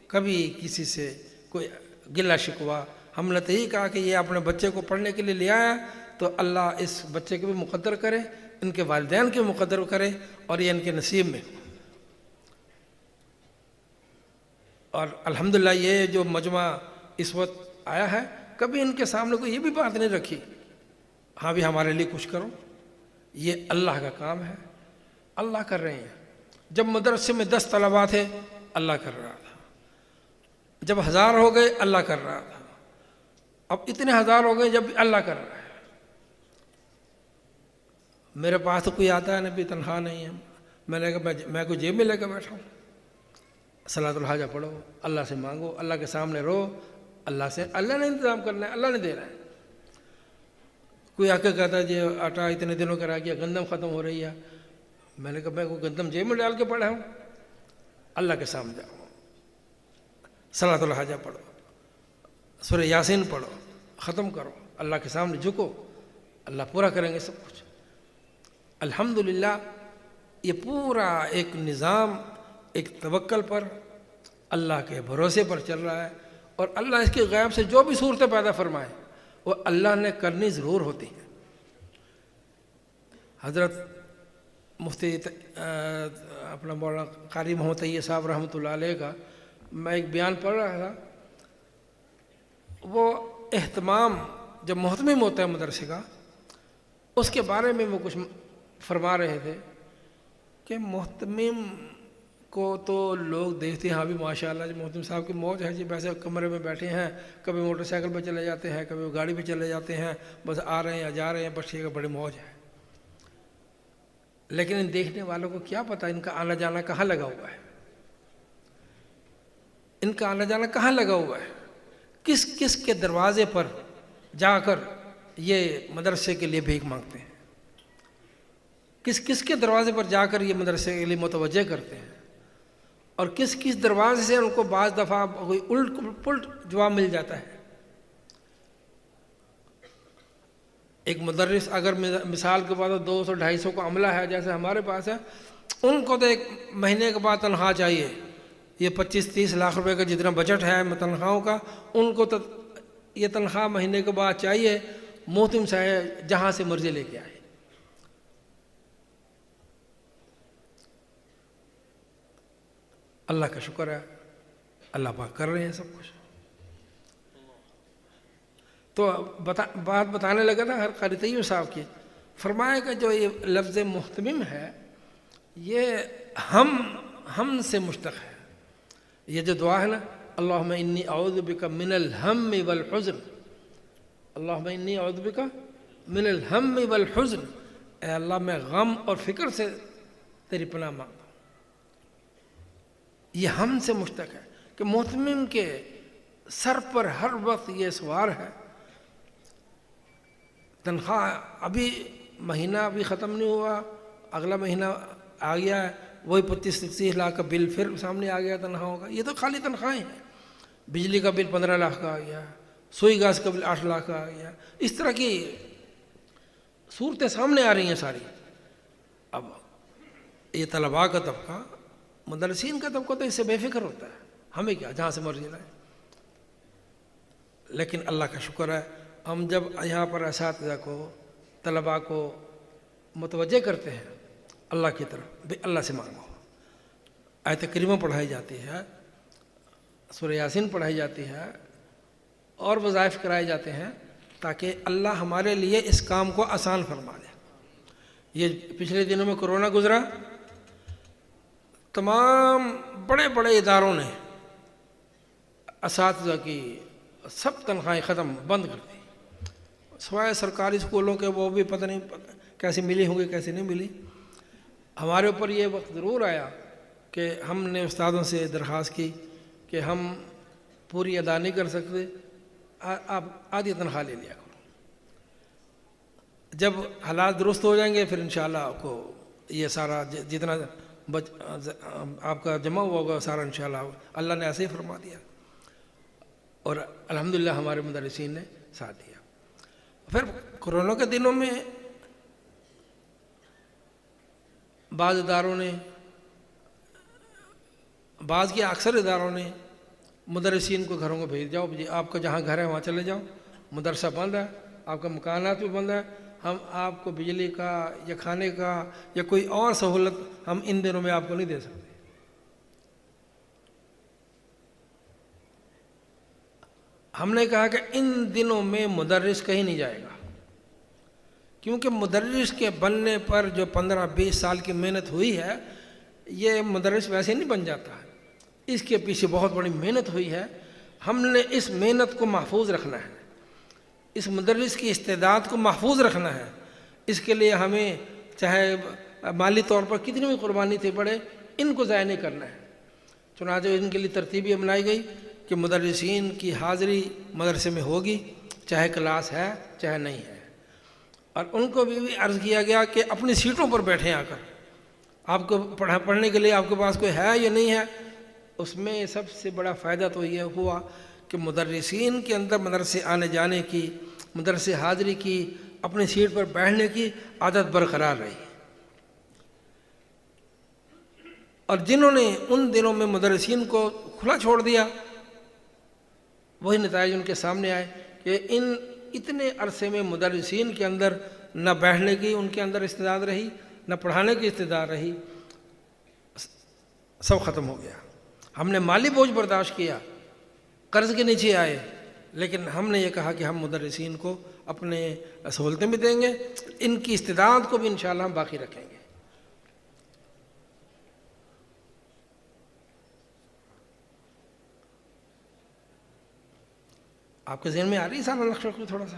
Speaker 1: کبھی کسی سے کوئی گلہ شکوہ، ہم نے تو یہی کہا کہ یہ اپنے بچے کو پڑھنے کے لیے لے آیا تو اللہ اس بچے کو بھی مقدر کرے، ان کے والدین کے مقدر کرے، اور یہ ان کے نصیب میں۔ اور الحمدللہ یہ جو مجمع اس وقت آیا ہے، کبھی ان کے سامنے کوئی یہ بھی بات نہیں رکھی ہاں بھی ہمارے لیے کچھ کرو، یہ اللہ کا کام ہے، اللہ کر رہے ہیں۔ جب مدرسے میں 10 طلباء تھے اللہ کر رہا تھا، جب 1000 ہو گئے اللہ کر رہا تھا، اب اتنے 1000 ہو گئے جب اللہ کر رہا ہے۔ میرے پاس تو کوئی آتا ہے نبی، تنخواہ نہیں ہے، میں نے کہا میں کوئی جیب میں لے کے بیٹھا ہوں۔ صلاۃ الحاجہ پڑھو، اللہ سے مانگو، اللہ کے سامنے رو، اللہ سے، اللہ نے انتظام کرنا ہے، اللہ نے دینا ہے۔ کوئی آ کے کہتا ہے جی آٹا اتنے دنوں کا رہ گیا، گندم ختم ہو رہی ہے، میں نے کہا میں کوئی گندم جیب میں ڈال کے پڑھا ہوں؟ اللہ کے سامنے جاؤ، صلاۃ الحاجہ پڑھو، سورہ یاسین پڑھو، ختم کرو، اللہ کے سامنے جھکو، اللہ پورا کریں گے سب کچھ۔ الحمدللہ یہ پورا ایک نظام ایک توکل پر، اللہ کے بھروسے پر چل رہا ہے، اور اللہ اس کے غیب سے جو بھی صورتیں پیدا فرمائے وہ اللہ نے کرنی ضرور ہوتی ہیں۔ حضرت مفتی اپنا مولانا قاری محمد طیب صاحب رحمۃ اللہ علیہ کا میں ایک بیان پڑھ رہا تھا، وہ اہتمام جب محتمم ہوتا ہے مدرسے کا، اس کے بارے میں وہ کچھ فرما رہے تھے کہ محتمم کو تو لوگ دیکھتے ہیں، ہاں بھی ماشاء اللہ جی محتمم صاحب کی موج ہے جی، ویسے کمرے میں بیٹھے ہیں، کبھی موٹر سائیکل پہ چلے جاتے ہیں، کبھی گاڑی پہ چلے جاتے ہیں، بس آ رہے ہیں یا جا رہے ہیں، بس ٹھیک ہے، بڑی موج ہے۔ لیکن ان دیکھنے والوں کو کیا پتہ ان کا آنا جانا کہاں لگا ہوا ہے، ان کا آنا جانا کہاں لگا ہوا ہے، کس کس کے دروازے پر جا کر یہ مدرسے کے لیے بھیک مانگتے ہیں، کس کس کے دروازے پر جا کر یہ مدرسے کے لیے متوجہ کرتے ہیں، اور کس کس دروازے سے ان کو بعض دفعہ کوئی الٹ پلٹ جواب مل جاتا ہے۔ ایک مدرس اگر مثال کے بعد 200-250 کو عملہ ہے جیسے ہمارے پاس ہے، ان کو تو ایک مہینے کے بعد تنخواہ چاہیے، یہ 25-30 لاکھ روپے کا جتنا بجٹ ہے تنخواہوں کا، ان کو تو یہ تنخواہ مہینے کے بعد چاہیے، محتم صاحب جہاں سے مرضی لے کے آئے۔ اللہ کا شکر ہے، اللہ پاک کر رہے ہیں سب کچھ۔ تو بات بتانے لگا تھا ہر قاری طیب صاحب کی، فرمایا کہ جو یہ لفظ محتمم ہے یہ ہم سے مشتق ہے۔ یہ جو دعا ہے نا، اللہم انی اعوذ بک من الہم والحزن، اللہم انی اعوذ بک من الہم والحزن، اے اللہ میں غم اور فکر سے تیری پناہ مانگتا ہوں۔ یہ ہم سے مشتق ہے کہ محتمم کے سر پر ہر وقت یہ سوار ہے، تنخواہ ابھی مہینہ ابھی ختم نہیں ہوا، اگلا مہینہ آ گیا ہے، وہی 25-30 لاکھ کا بل پھر سامنے آ گیا تنخواہوں کا۔ یہ تو خالی تنخواہیں ہیں، بجلی کا بل 15 لاکھ کا آ گیا، سوئی گیس کا بل 8 لاکھ کا آ گیا، اس طرح کی صورتیں سامنے آ رہی ہیں ساری۔ اب یہ طلباء کا طبقہ، مدرسین کا طبقہ تو اس سے بے فکر ہوتا ہے، ہمیں کیا، جہاں سے مرضی لائیں۔ لیکن اللہ کا شکر ہے، ہم جب یہاں پر اساتذہ کو، طلباء کو متوجہ کرتے ہیں اللہ کی طرف، اللہ سے مانگو، آیت کریمہ پڑھائی جاتی ہے، سورہ یاسین پڑھائی جاتی ہے، اور وظائف کرائے جاتے ہیں تاکہ اللہ ہمارے لیے اس کام کو آسان فرما دے۔ یہ پچھلے دنوں میں کرونا گزرا، تمام بڑے بڑے اداروں نے اساتذہ کی سب تنخواہیں ختم بند کر دی، سوائے سرکاری اسکولوں کے، وہ بھی پتہ نہیں کیسے ملی ہوں گی کیسے نہیں ملی۔ ہمارے اوپر یہ وقت ضرور آیا کہ ہم نے استادوں سے درخواست کی کہ ہم پوری ادا نہیں کر سکتے، آپ آدھی تنخواہ لے لیا کرو، جب حالات درست ہو جائیں گے پھر انشاءاللہ آپ کو یہ سارا جتنا آپ کا جمع ہوا ہوگا سارا انشاءاللہ اللہ نے ایسے ہی فرما دیا، اور الحمدللہ ہمارے مدرسین نے ساتھ دیا۔ پھر کورونا کے دنوں میں بعض اداروں نے، بعض کے اکثر اداروں نے مدرسین کو گھروں کو بھیج جاؤ جی، آپ کا جہاں گھر ہے وہاں چلے جاؤ، مدرسہ بند ہے، آپ کا مکانات بھی بند ہے، ہم آپ کو بجلی کا یا کھانے کا یا کوئی اور سہولت ہم ان دنوں میں آپ کو نہیں دے سکتے۔ ہم نے کہا کہ ان دنوں میں مدرس کہیں نہیں جائے گا، کیونکہ مدرس کے بننے پر جو 15-20 سال کی محنت ہوئی ہے، یہ مدرس ویسے نہیں بن جاتا ہے، اس کے پیچھے بہت بڑی محنت ہوئی ہے۔ ہم نے اس محنت کو محفوظ رکھنا ہے، اس مدرس کی استعداد کو محفوظ رکھنا ہے۔ اس کے لیے ہمیں چاہے مالی طور پر کتنی بھی قربانی تھی پڑے، ان کو ضائع نہیں کرنا ہے۔ چنانچہ ان کے لیے ترتیب یہ بنائی گئی کہ مدرسین کی حاضری مدرسے میں ہوگی، چاہے کلاس ہے چاہے نہیں ہے، اور ان کو بھی عرض کیا گیا کہ اپنی سیٹوں پر بیٹھیں آ کر۔ آپ کو پڑھنے کے لیے آپ کے پاس کوئی ہے یا نہیں ہے، اس میں سب سے بڑا فائدہ تو یہ ہوا کہ مدرسین کے اندر مدرسے آنے جانے کی، مدرسے حاضری کی، اپنی سیٹ پر بیٹھنے کی عادت برقرار رہی۔ اور جنہوں نے ان دنوں میں مدرسین کو کھلا چھوڑ دیا، وہی نتائج ان کے سامنے آئے کہ اتنے عرصے میں مدرسین کے اندر نہ بیٹھنے کی ان کے اندر استعداد رہی، نہ پڑھانے کی استعداد رہی، سب ختم ہو گیا۔ ہم نے مالی بوجھ برداشت کیا، قرض کے نیچے آئے، لیکن ہم نے یہ کہا کہ ہم مدرسین کو اپنے سہولتیں بھی دیں گے، ان کی استعداد کو بھی انشاءاللہ ہم باقی رکھیں گے۔ آپ کے ذہن میں آ رہی ہے سارا نقشہ کو تھوڑا سا؟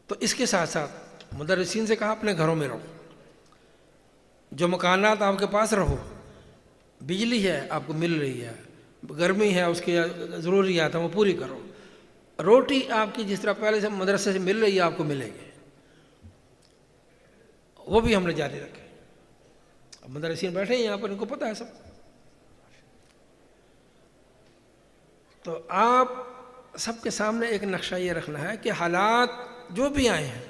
Speaker 1: تو اس کے ساتھ ساتھ مدرسین سے کہا اپنے گھروں میں رہو، جو مکانات آپ کے پاس رہو، بجلی ہے آپ کو مل رہی ہے، گرمی ہے اس کی ضروریات ہیں وہ پوری کرو، روٹی آپ کی جس طرح پہلے سے مدرسے سے مل رہی ہے آپ کو ملے گی، وہ بھی ہم نے جاری رکھے۔ اب مدرسین بیٹھے ہیں یہاں پر، ان کو پتہ ہے سب۔ تو آپ سب کے سامنے ایک نقشہ یہ رکھنا ہے کہ حالات جو بھی آئے ہیں،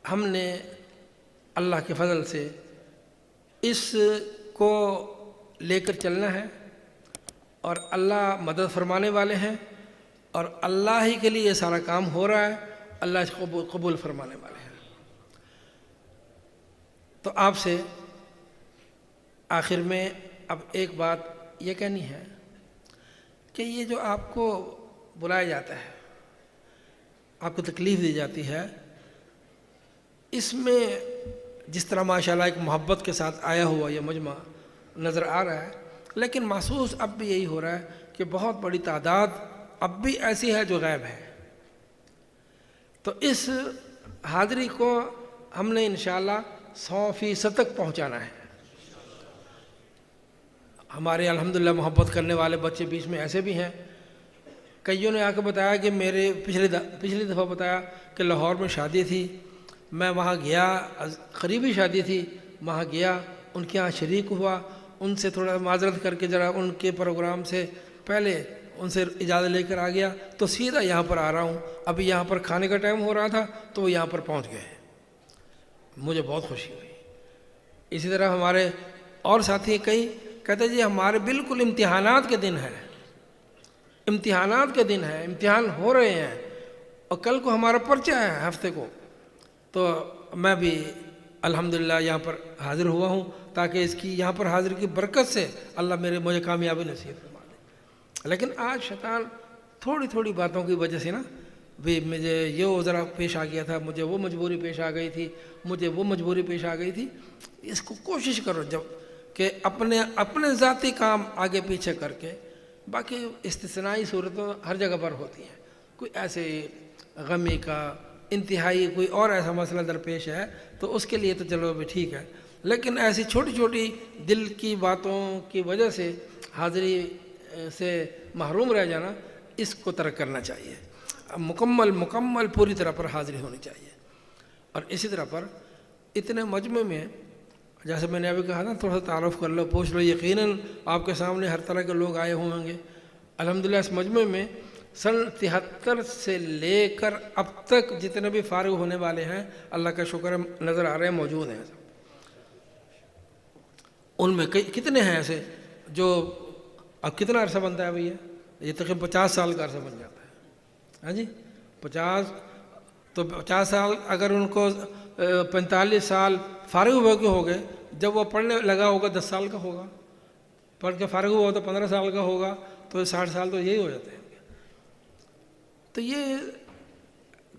Speaker 1: ہم نے اللہ کے فضل سے اس کو لے کر چلنا ہے، اور اللہ مدد فرمانے والے ہیں، اور اللہ ہی کے لیے یہ سارا کام ہو رہا ہے، اللہ اس کو قبول فرمانے والے ہیں۔ تو آپ سے آخر میں اب ایک بات یہ کہنی ہے کہ یہ جو آپ کو بلایا جاتا ہے، آپ کو تکلیف دی جاتی ہے، اس میں جس طرح ماشاءاللہ ایک محبت کے ساتھ آیا ہوا یہ مجمع نظر آ رہا ہے، لیکن محسوس اب بھی یہی ہو رہا ہے کہ بہت بڑی تعداد اب بھی ایسی ہے جو غائب ہے۔ تو اس حاضری کو ہم نے انشاءاللہ 100% تک پہنچانا ہے۔ ہمارے الحمدللہ محبت کرنے والے بچے بیچ میں ایسے بھی ہیں، کئیوں نے آ کے بتایا کہ میرے پچھلی دفعہ بتایا کہ لاہور میں شادی تھی، میں وہاں گیا، قریبی شادی تھی، وہاں گیا، ان کے ہاں شریک ہوا، ان سے تھوڑا معذرت کر کے ذرا ان کے پروگرام سے پہلے ان سے اجازت لے کر آ گیا، تو سیدھا یہاں پر آ رہا ہوں، ابھی یہاں پر کھانے کا ٹائم ہو رہا تھا تو وہ یہاں پر پہنچ گئے، مجھے بہت خوشی ہوئی۔ اسی طرح ہمارے اور ساتھی کئی کہتے جی ہمارے بالکل امتحانات کے دن ہیں، امتحانات کے دن ہیں، امتحان ہو رہے ہیں، اور کل کو ہمارا پرچہ ہے ہفتے کو، تو میں بھی الحمدللہ یہاں پر حاضر ہوا ہوں تاکہ اس کی یہاں پر حاضر کی برکت سے اللہ مجھے کامیابی نصیب فرما دے۔ لیکن آج شیطان تھوڑی تھوڑی باتوں کی وجہ سے نا بھی مجھے یہ ذرا پیش آ گیا تھا، مجھے وہ مجبوری پیش آ گئی تھی، مجھے وہ مجبوری پیش آ گئی تھی، اس کو کوشش کرو جب کہ اپنے ذاتی کام آگے پیچھے کر کے، باقی استثنائی صورتوں ہر جگہ پر ہوتی ہیں، کوئی ایسے غمی کا انتہائی کوئی اور ایسا مسئلہ درپیش ہے تو اس کے لیے تو چلو بھی ٹھیک ہے، لیکن ایسی چھوٹی چھوٹی دل کی باتوں کی وجہ سے حاضری سے محروم رہ جانا، اس کو ترک کرنا چاہیے، مکمل پوری طرح پر حاضری ہونی چاہیے۔ اور اسی طرح پر اتنے مجمع میں جیسے میں نے ابھی کہا نا تھوڑا سا تعارف کر لو، پوچھ لو، یقیناً آپ کے سامنے ہر طرح کے لوگ آئے ہوں گے۔ الحمدللہ اس مجمع میں سن 73 سے لے کر اب تک جتنے بھی فارغ ہونے والے ہیں اللہ کا شکر ہے نظر آ رہے ہیں، موجود ہیں۔ ان میں کتنے ہیں ایسے جو اب کتنا عرصہ بنتا ہے بھیا؟ یہ تقریباً 50 سال کا عرصہ بن جاتا ہے، ہاں جی 50 سال اگر ان کو 45 سال فارغ ہوئے کے ہو گئے، جب وہ پڑھنے لگا ہوگا 10 سال کا ہوگا، پڑھ کے فارغ ہوا تو 15 سال کا ہوگا، تو 60 سال تو یہی ہو جاتے ہیں۔ تو یہ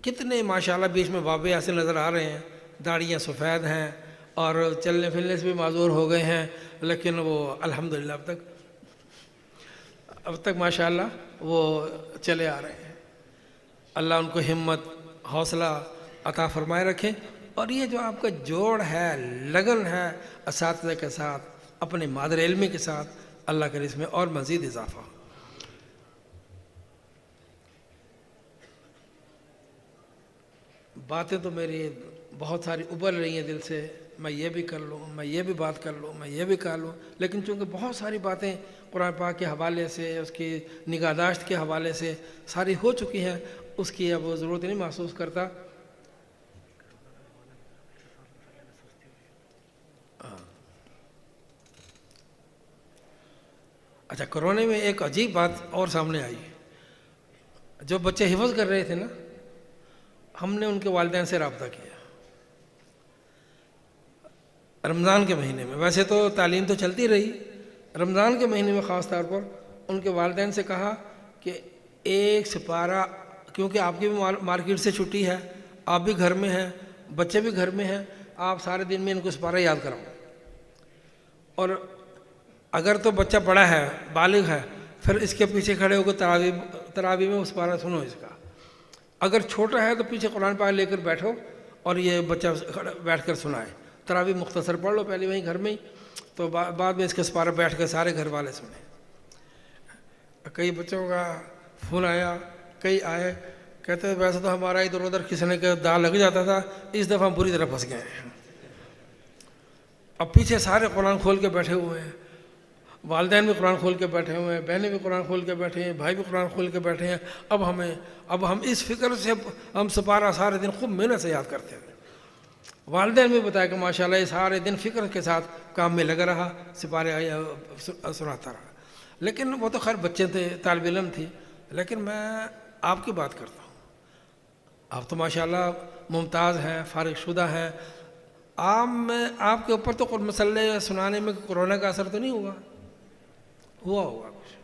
Speaker 1: کتنے ماشاءاللہ بیچ میں بابے ایسے نظر آ رہے ہیں، داڑیاں سفید ہیں، اور چلنے پھرنے سے بھی معذور ہو گئے ہیں، لیکن وہ الحمدللہ اب تک ماشاءاللہ وہ چلے آ رہے ہیں۔ اللہ ان کو ہمت حوصلہ عطا فرمائے رکھے، اور یہ جو آپ کا جوڑ ہے، لگن ہے اساتذہ کے ساتھ، اپنے مادر علمی کے ساتھ، اللہ کرے اس میں اور مزید اضافہ ہو۔ باتیں تو میری بہت ساری ابل رہی ہیں دل سے، میں یہ بھی کر لوں، میں یہ بھی بات کر لوں، میں یہ بھی کر لوں، لیکن چونکہ بہت ساری باتیں قرآن پاک کے حوالے سے، اس کی نگہداشت کے حوالے سے ساری ہو چکی ہیں، اس کی اب وہ ضرورت نہیں محسوس کرتا۔ اچھا، کرونے میں ایک عجیب بات اور سامنے آئی۔ جو بچے حفظ کر رہے تھے نا، ہم نے ان کے والدین سے رابطہ کیا رمضان کے مہینے میں، ویسے تو تعلیم تو چلتی رہی، رمضان کے مہینے میں خاص طور پر ان کے والدین سے کہا کہ ایک سپارہ، کیونکہ آپ کی بھی مارکیٹ سے چھٹی ہے، آپ بھی گھر میں ہیں، بچے بھی گھر میں ہیں، آپ سارے دن میں ان کو سپارہ یاد کراؤ، اور اگر تو بچہ بڑا ہے، بالغ ہے، پھر اس کے پیچھے کھڑے ہو کر تراویح میں سپارہ سنو اس کا۔ اگر چھوٹا ہے تو پیچھے قرآن پاک لے کر بیٹھو اور یہ بچہ بیٹھ کر سنائے، تراویح مختصر پڑھ لو پہلے وہیں گھر میں ہی، تو بعد میں اس کے سپارہ بیٹھ کر سارے گھر والے سنیں۔ کئی بچوں کا فون آیا، کئی آئے، کہتے ہیں ویسے تو ہمارا ادھر ادھر کھسنے کا داغ لگ جاتا تھا، اس دفعہ ہم پوری طرح پھنس گئے ہیں۔ اب پیچھے سارے قرآن کھول کے بیٹھے ہوئے ہیں، والدین بھی قرآن کھول کے بیٹھے ہوئے ہیں، بہنیں بھی قرآن کھول کے بیٹھے ہیں، بھائی بھی قرآن کھول کے بیٹھے ہیں۔ اب ہم اس فکر سے ہم سپارہ سارے دن خوب محنت سے یاد کرتے تھے۔ والدین بھی بتایا کہ ماشاءاللہ یہ سارے دن فکر کے ساتھ کام میں لگا رہا، سپارے سناتا رہا۔ لیکن وہ تو خیر بچے تھے، طالب علم تھی، لیکن میں آپ کی بات کرتا ہوں۔ آپ تو ماشاءاللہ ممتاز ہیں، فارغ شدہ ہیں، آپ کے اوپر تو مسئلے سنانے میں کورونا کا اثر تو نہیں ہوا ہوگا کچھ؟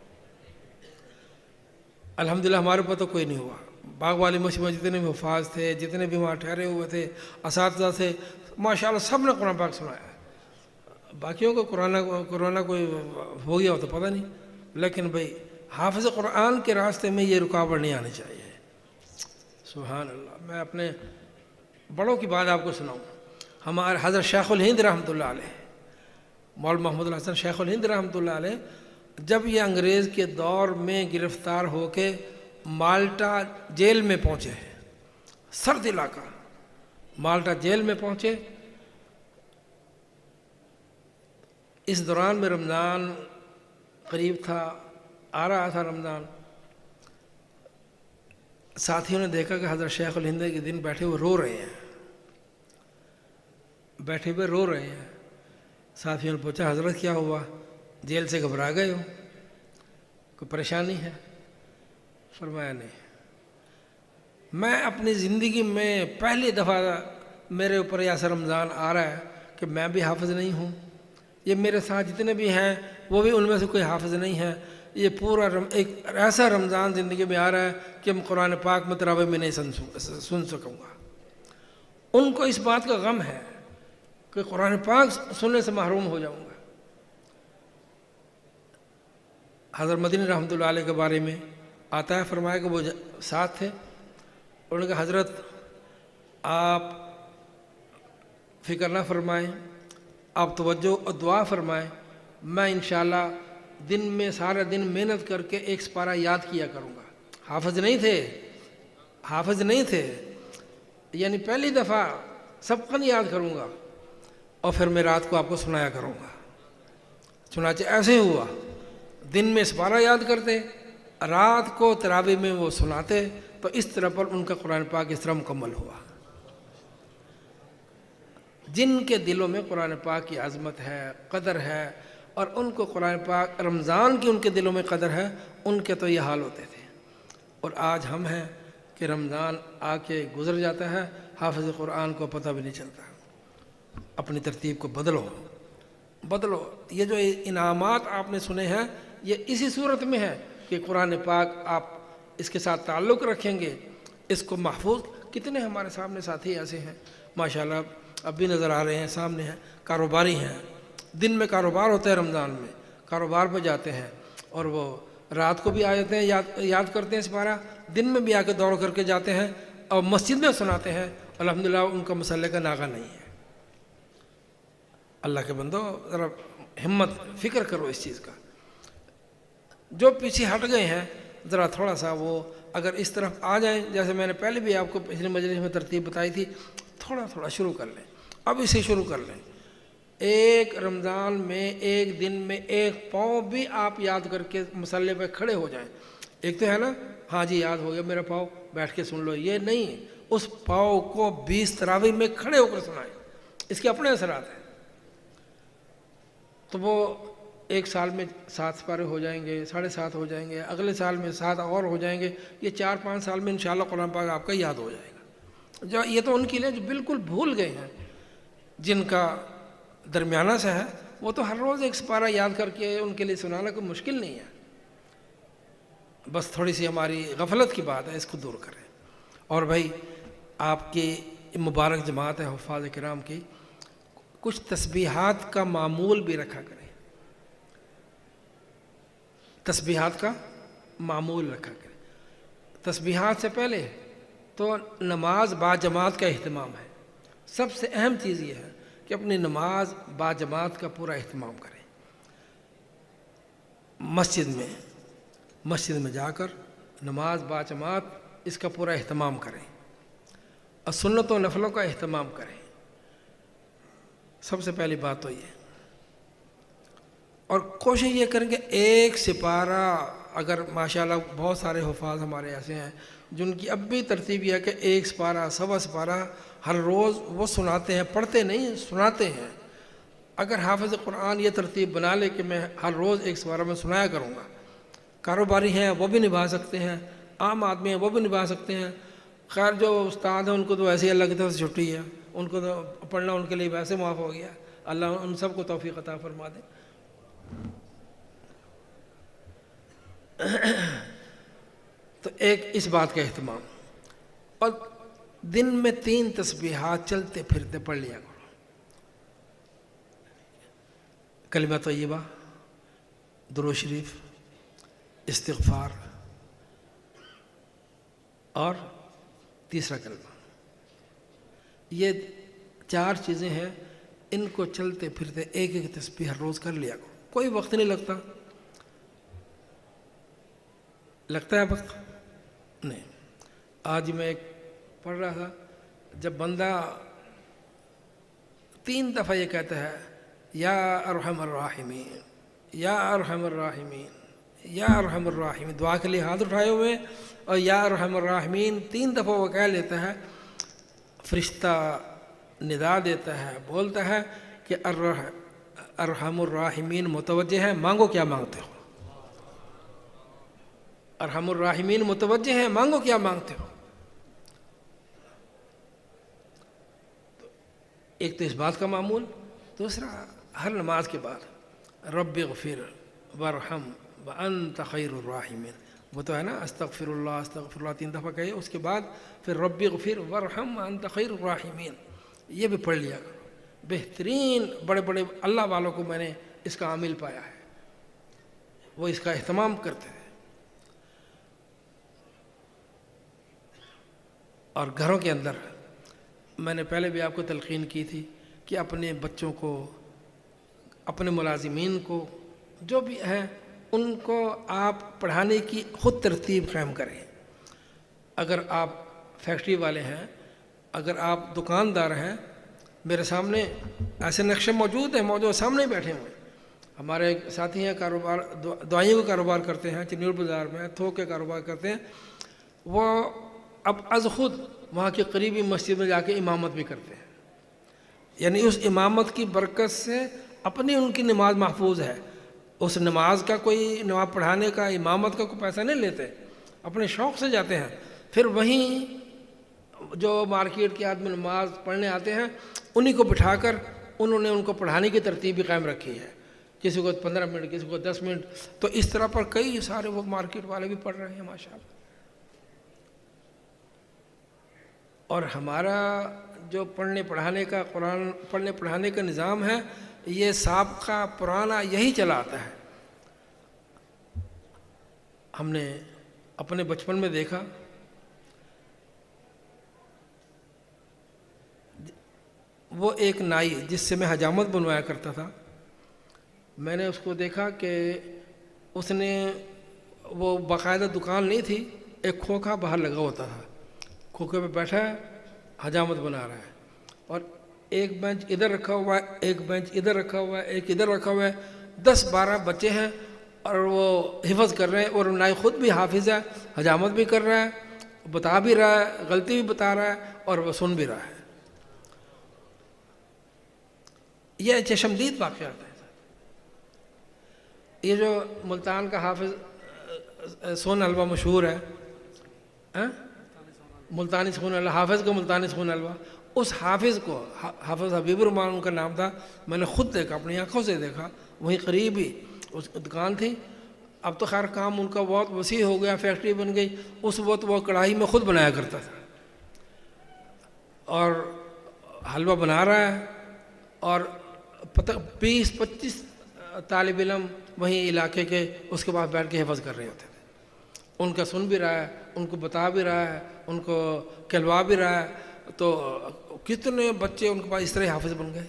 Speaker 1: الحمدللہ ہمارے اوپر تو کوئی نہیں ہوا۔ باغ والی مسجد میں جتنے بھی حفاظ تھے، جتنے بھی وہاں ٹھہرے ہوئے تھے، اساتذہ سے ماشاءاللہ سب نے قرآن پاک سنایا ہے۔ باقیوں کو کورونا کوئی ہو گیا ہو تو پتہ نہیں، لیکن بھئی حافظ قرآن کے راستے میں یہ رکاوٹ نہیں آنی چاہیے۔ سبحان اللہ۔ میں اپنے بڑوں کی بات آپ کو سناؤں۔ ہمارے حضرت شیخ الہند رحمۃ اللہ علیہ، مولانا محمد الحسن شیخ الہند رحمۃ اللہ علیہ، جب یہ انگریز کے دور میں گرفتار ہو کے مالٹا جیل میں پہنچے، سرد علاقہ، مالٹا جیل میں پہنچے، اس دوران میں رمضان قریب تھا، آ رہا تھا رمضان۔ ساتھیوں نے دیکھا کہ حضرت شیخ الہند کے دن بیٹھے ہوئے رو رہے ہیں، بیٹھے ہوئے رو رہے ہیں۔ ساتھیوں نے پوچھا حضرت کیا ہوا؟ جیل سے گھبرا گئے ہو؟ کوئی پریشانی ہے؟ فرمایا نہیں، میں اپنی زندگی میں پہلی دفعہ میرے اوپر ایسا رمضان آ رہا ہے کہ میں بھی حافظ نہیں ہوں، یہ میرے ساتھ جتنے بھی ہیں وہ بھی ان میں سے کوئی حافظ نہیں ہے، یہ پورا ایک ایسا رمضان زندگی میں آ رہا ہے کہ میں قرآن پاک میں تراویح میں نہیں سن سکوں گا۔ ان کو اس بات کا غم ہے کہ قرآن پاک سننے سے محروم ہو جاؤں گا۔ حضرت مدنی رحمۃ اللہ علیہ کے بارے میں آتا ہے، فرمایا کہ وہ ساتھ تھے، انہوں نے کہا حضرت آپ فکر نہ فرمائیں، آپ توجہ اور دعا فرمائیں، میں انشاءاللہ دن میں سارا دن محنت کر کے ایک سپارہ یاد کیا کروں گا۔ حافظ نہیں تھے، یعنی پہلی دفعہ سبقاً یاد کروں گا اور پھر میں رات کو آپ کو سنایا کروں گا۔ چنانچہ ایسے ہی ہوا، دن میں سپارہ یاد کرتے، رات کو تراویح میں وہ سناتے، تو اس طرح پر ان کا قرآن پاک اس طرح مکمل ہوا۔ جن کے دلوں میں قرآن پاک کی عظمت ہے، قدر ہے، اور ان کو قرآن پاک رمضان کی ان کے دلوں میں قدر ہے، ان کے تو یہ حال ہوتے تھے۔ اور آج ہم ہیں کہ رمضان آ کے گزر جاتا ہے، حافظ قرآن کو پتہ بھی نہیں چلتا۔ اپنی ترتیب کو بدلو۔ یہ جو انعامات آپ نے سنے ہیں، یہ اسی صورت میں ہے کہ قرآن پاک آپ اس کے ساتھ تعلق رکھیں گے، اس کو محفوظ۔ کتنے ہمارے سامنے ساتھی ایسے ہیں ماشاءاللہ، اب بھی نظر آ رہے ہیں، سامنے ہیں، کاروباری ہیں، دن میں کاروبار ہوتا ہے، رمضان میں کاروبار پہ جاتے ہیں، اور وہ رات کو بھی آ جاتے ہیں، یاد کرتے ہیں سپارہ، دن میں بھی آ کے دوڑ کر کے جاتے ہیں اور مسجد میں سناتے ہیں، الحمدللہ ان کا مسئلے کا ناغہ نہیں ہے۔ اللہ کے بندو ذرا ہمت فکر کرو اس چیز کا، جو پیچھے ہٹ گئے ہیں ذرا تھوڑا سا وہ اگر اس طرف آ جائیں، جیسے میں نے پہلے بھی آپ کو پچھلے مجلس میں ترتیب بتائی تھی، تھوڑا تھوڑا شروع کر لیں، اب اسے شروع کر لیں۔ ایک رمضان میں ایک دن میں ایک پاؤں بھی آپ یاد کر کے مصلی پہ کھڑے ہو جائیں۔ ایک تو ہے نا، ہاں جی یاد ہو گیا میرا پاؤں، بیٹھ کے سن لو، یہ نہیں، اس پاؤں کو 20 تراویح میں کھڑے ہو کر سنائیں، اس کے اپنے اثرات ہیں۔ تو وہ ایک سال میں 7 سپارے ہو جائیں گے، 7.5 ہو جائیں گے، اگلے سال میں 7 اور ہو جائیں گے، یہ 4-5 سال میں انشاءاللہ قرآن پاک آپ کا یاد ہو جائے گا۔ جو یہ تو ان کے لیے جو بالکل بھول گئے ہیں، جن کا درمیانہ سے ہے، وہ تو ہر روز ایک سپارہ یاد کر کے ان کے لیے سنانا کوئی مشکل نہیں ہے، بس تھوڑی سی ہماری غفلت کی بات ہے، اس کو دور کریں۔ اور بھائی آپ کی مبارک جماعت ہے حفاظ کرام کی، کچھ تسبیحات کا معمول بھی رکھا کریں، تسبیحات کا معمول رکھا کریں۔ تسبیحات سے پہلے تو نماز با جماعت کا اہتمام ہے، سب سے اہم چیز یہ ہے کہ اپنی نماز با جماعت کا پورا اہتمام کریں۔ مسجد میں جا کر نماز با جماعت اس کا پورا اہتمام کریں، اور سنت و نفلوں کا اہتمام کریں، سب سے پہلی بات تو یہ۔ اور کوشش یہ کریں کہ ایک سپارہ، اگر ماشاءاللہ بہت سارے حفاظ ہمارے ایسے ہیں جن کی اب بھی ترتیب یہ ہے کہ ایک سپارہ، سوا سپارہ ہر روز وہ سناتے ہیں، پڑھتے نہیں سناتے ہیں۔ اگر حافظ قرآن یہ ترتیب بنا لے کہ میں ہر روز ایک سپارہ میں سنایا کروں گا، کاروباری ہیں وہ بھی نبھا سکتے ہیں، عام آدمی ہیں وہ بھی نبھا سکتے ہیں، خیر جو استاد ہیں ان کو تو ویسے ہی اللہ کی طرف سے چھٹی ہے، ان کو تو پڑھنا ان کے لیے ویسے معاف ہو گیا، اللہ ان سب کو توفیق عطا فرما دے۔ تو ایک اس بات کا اہتمام، اور دن میں 3 تسبیحات چلتے پھرتے پڑھ لیا کرو، کلمہ طیبہ، درود شریف، استغفار، اور تیسرا کلمہ۔ یہ 4 چیزیں ہیں، ان کو چلتے پھرتے ایک ایک تسبیح ہر روز کر لیا کرو، کوئی وقت نہیں لگتا ہے وقت نہیں۔ آج میں ایک پڑھ رہا تھا، جب بندہ 3 دفعہ یہ کہتا ہے یا ارحم الراحمین، یا ارحم الراحمین، یا ارحم الراحمین، دعا کے لیے ہاتھ اٹھائے ہوئے، اور یا ارحم الراحمین 3 دفعہ وہ کہہ لیتا ہے، فرشتہ ندا دیتا ہے، بولتا ہے کہ ارحم الراحمین متوجہ ہے، مانگو کیا مانگتے ہو، ارحم الراحمین متوجہ ہیں، مانگو کیا مانگتے ہو۔ ایک تو اس بات کا معمول، دوسرا ہر نماز کے بعد رب اغفر وارحم وانت خیر الراحمین، وہ تو ہے نا، استغفر اللہ 3 دفعہ کہے، اس کے بعد پھر رب اغفر وارحم وانت خیر الراحمین، یہ بھی پڑھ لیا کرو۔ بہترین بڑے بڑے اللہ والوں کو میں نے اس کا عامل پایا ہے، وہ اس کا اہتمام کرتے ہیں۔ اور گھروں کے اندر میں نے پہلے بھی آپ کو تلقین کی تھی کہ اپنے بچوں کو، اپنے ملازمین کو، جو بھی ہیں ان کو آپ پڑھانے کی خود ترتیب قائم کریں۔ اگر آپ فیکٹری والے ہیں، اگر آپ دکاندار ہیں، میرے سامنے ایسے نقشے موجود ہیں، سامنے بیٹھے ہوئے ہیں۔ ہمارے ایک ساتھی ہیں، کاروبار دوائیوں کا کاروبار کرتے ہیں، چنیور بازار میں تھوک کے کاروبار کرتے ہیں، وہ اب از خود وہاں کی قریبی مسجد میں جا کے امامت بھی کرتے ہیں، یعنی اس امامت کی برکت سے اپنی ان کی نماز محفوظ ہے، اس نماز کا کوئی نماز پڑھانے کا، امامت کا کوئی پیسہ نہیں لیتے، اپنے شوق سے جاتے ہیں۔ پھر وہیں جو مارکیٹ کے آدمی نماز پڑھنے آتے ہیں انہی کو بٹھا کر انہوں نے ان کو پڑھانے کی ترتیب بھی قائم رکھی ہے، کسی کو 15 منٹ، کسی کو 10 منٹ، تو اس طرح پر کئی سارے وہ مارکیٹ والے بھی پڑھ رہے ہیں ماشاءاللہ۔ اور ہمارا جو پڑھنے پڑھانے کا قرآن پڑھنے پڑھانے کا نظام ہے یہ سابقہ پرانا یہی چلا آتا ہے. ہم نے اپنے بچپن میں دیکھا وہ ایک نائی جس سے میں حجامت بنوایا کرتا تھا، میں نے اس کو دیکھا کہ اس نے وہ باقاعدہ دکان نہیں تھی، ایک کھوکھا باہر لگا ہوتا تھا، کھوکھے پہ بیٹھا ہے حجامت بنا رہا ہے، اور ایک بینچ ادھر رکھا ہوا ہے، ایک بینچ ادھر رکھا ہوا ہے، ایک ادھر رکھا ہوا ہے، 10-12 بچے ہیں اور وہ حفظ کر رہے ہیں، اور نائی خود بھی حافظ ہے، حجامت بھی کر رہا ہے، بتا بھی رہا ہے، غلطی بھی بتا رہا ہے اور وہ سن بھی رہا ہے. یہ چشمدید واقعات ہیں. یہ جو ملتان کا حافظ سون حلوہ مشہور ہے، ملتانی سون حلوہ، حافظ کا ملتانی سون حلوہ، اس حافظ کو، حافظ حبیب الرحمان ان کا نام تھا، میں نے خود دیکھا، اپنی آنکھوں سے دیکھا، وہیں قریب ہی اس دکان تھی. اب تو خیر کام ان کا بہت وسیع ہو گیا، فیکٹری بن گئی، اس وقت وہ کڑاہی میں خود بنایا کرتا تھا اور حلوہ بنا رہا ہے، اور 20-25 طالب علم وہیں علاقے کے اس کے پاس بیٹھ کے حفظ کر رہے ہوتے تھے. ان کا سن بھی رہا ہے، ان کو بتا بھی رہا ہے، ان کو کہلوا بھی رہا ہے. تو کتنے بچے ان کے پاس اس طرح حافظ بن گئے.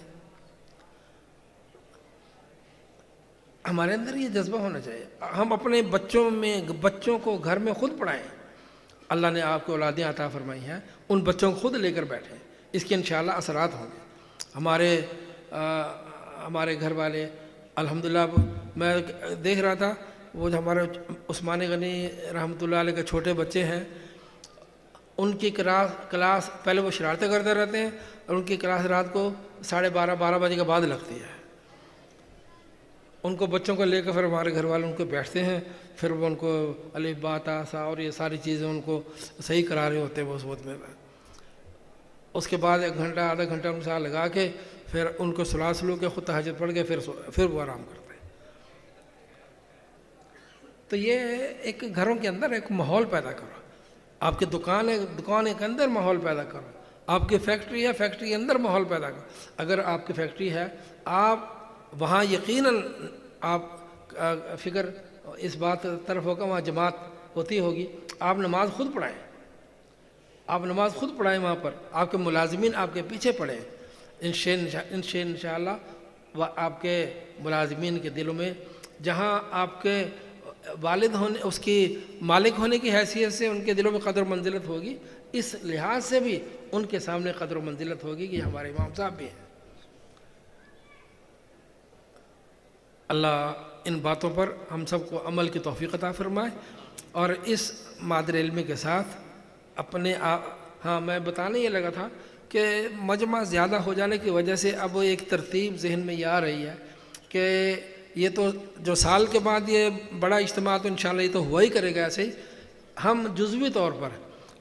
Speaker 1: ہمارے اندر یہ جذبہ ہونا چاہیے، ہم اپنے بچوں کو گھر میں خود پڑھائیں. اللہ نے آپ کو اولادیں عطا فرمائی ہیں، ان بچوں کو خود لے کر بیٹھیں، اس کے انشاءاللہ اثرات ہوں گے. ہمارے گھر والے الحمدللہ، میں دیکھ رہا تھا وہ جو ہمارے عثمان غنی رحمۃ اللہ علیہ کے چھوٹے بچے ہیں، ان کی کلاس پہلے وہ شرارتیں کرتے رہتے ہیں، اور ان کی کلاس رات کو 12:30 بجے کے بعد لگتی ہے. ان کو بچوں کو لے کر پھر ہمارے گھر والے ان کو بیٹھتے ہیں، پھر وہ ان کو الف با تا سا اور یہ ساری چیزیں ان کو صحیح کرا رہے ہوتے ہیں وہ اس وقت میں. اس کے بعد 1 گھنٹہ آدھا گھنٹہ ان کے ساتھ لگا کے پھر ان کو سلا سلو کے خود تہجد پڑھ کے پھر وہ آرام کرتے ہیں. تو یہ ایک گھروں کے اندر ایک ماحول پیدا کرو. آپ کی دکان کے اندر ماحول پیدا کرو. آپ کی فیکٹری ہے، فیکٹری کے اندر ماحول پیدا کرو. اگر آپ کی فیکٹری ہے، آپ وہاں یقیناً آپ فکر اس بات طرف ہوگا، وہاں جماعت ہوتی ہوگی، آپ نماز خود پڑھائیں. آپ نماز خود پڑھائیں وہاں پر، آپ کے ملازمین آپ کے پیچھے پڑھیں. انشاءاللہ وہ آپ کے ملازمین کے دلوں میں، جہاں آپ کے والد ہونے، اس کی مالک ہونے کی حیثیت سے ان کے دلوں میں قدر و منزلت ہوگی، اس لحاظ سے بھی ان کے سامنے قدر و منزلت ہوگی کہ ہمارے امام صاحب بھی ہیں. اللہ ان باتوں پر ہم سب کو عمل کی توفیق عطا فرمائے. اور اس مادر علمی کے ساتھ اپنے ہاں میں بتانے یہ لگا تھا کہ مجمع زیادہ ہو جانے کی وجہ سے اب ایک ترتیب ذہن میں یہ آ رہی ہے کہ یہ تو جو سال کے بعد یہ بڑا اجتماع تو انشاءاللہ یہ تو ہوا ہی کرے گا. ایسے ہی ہم جزوی طور پر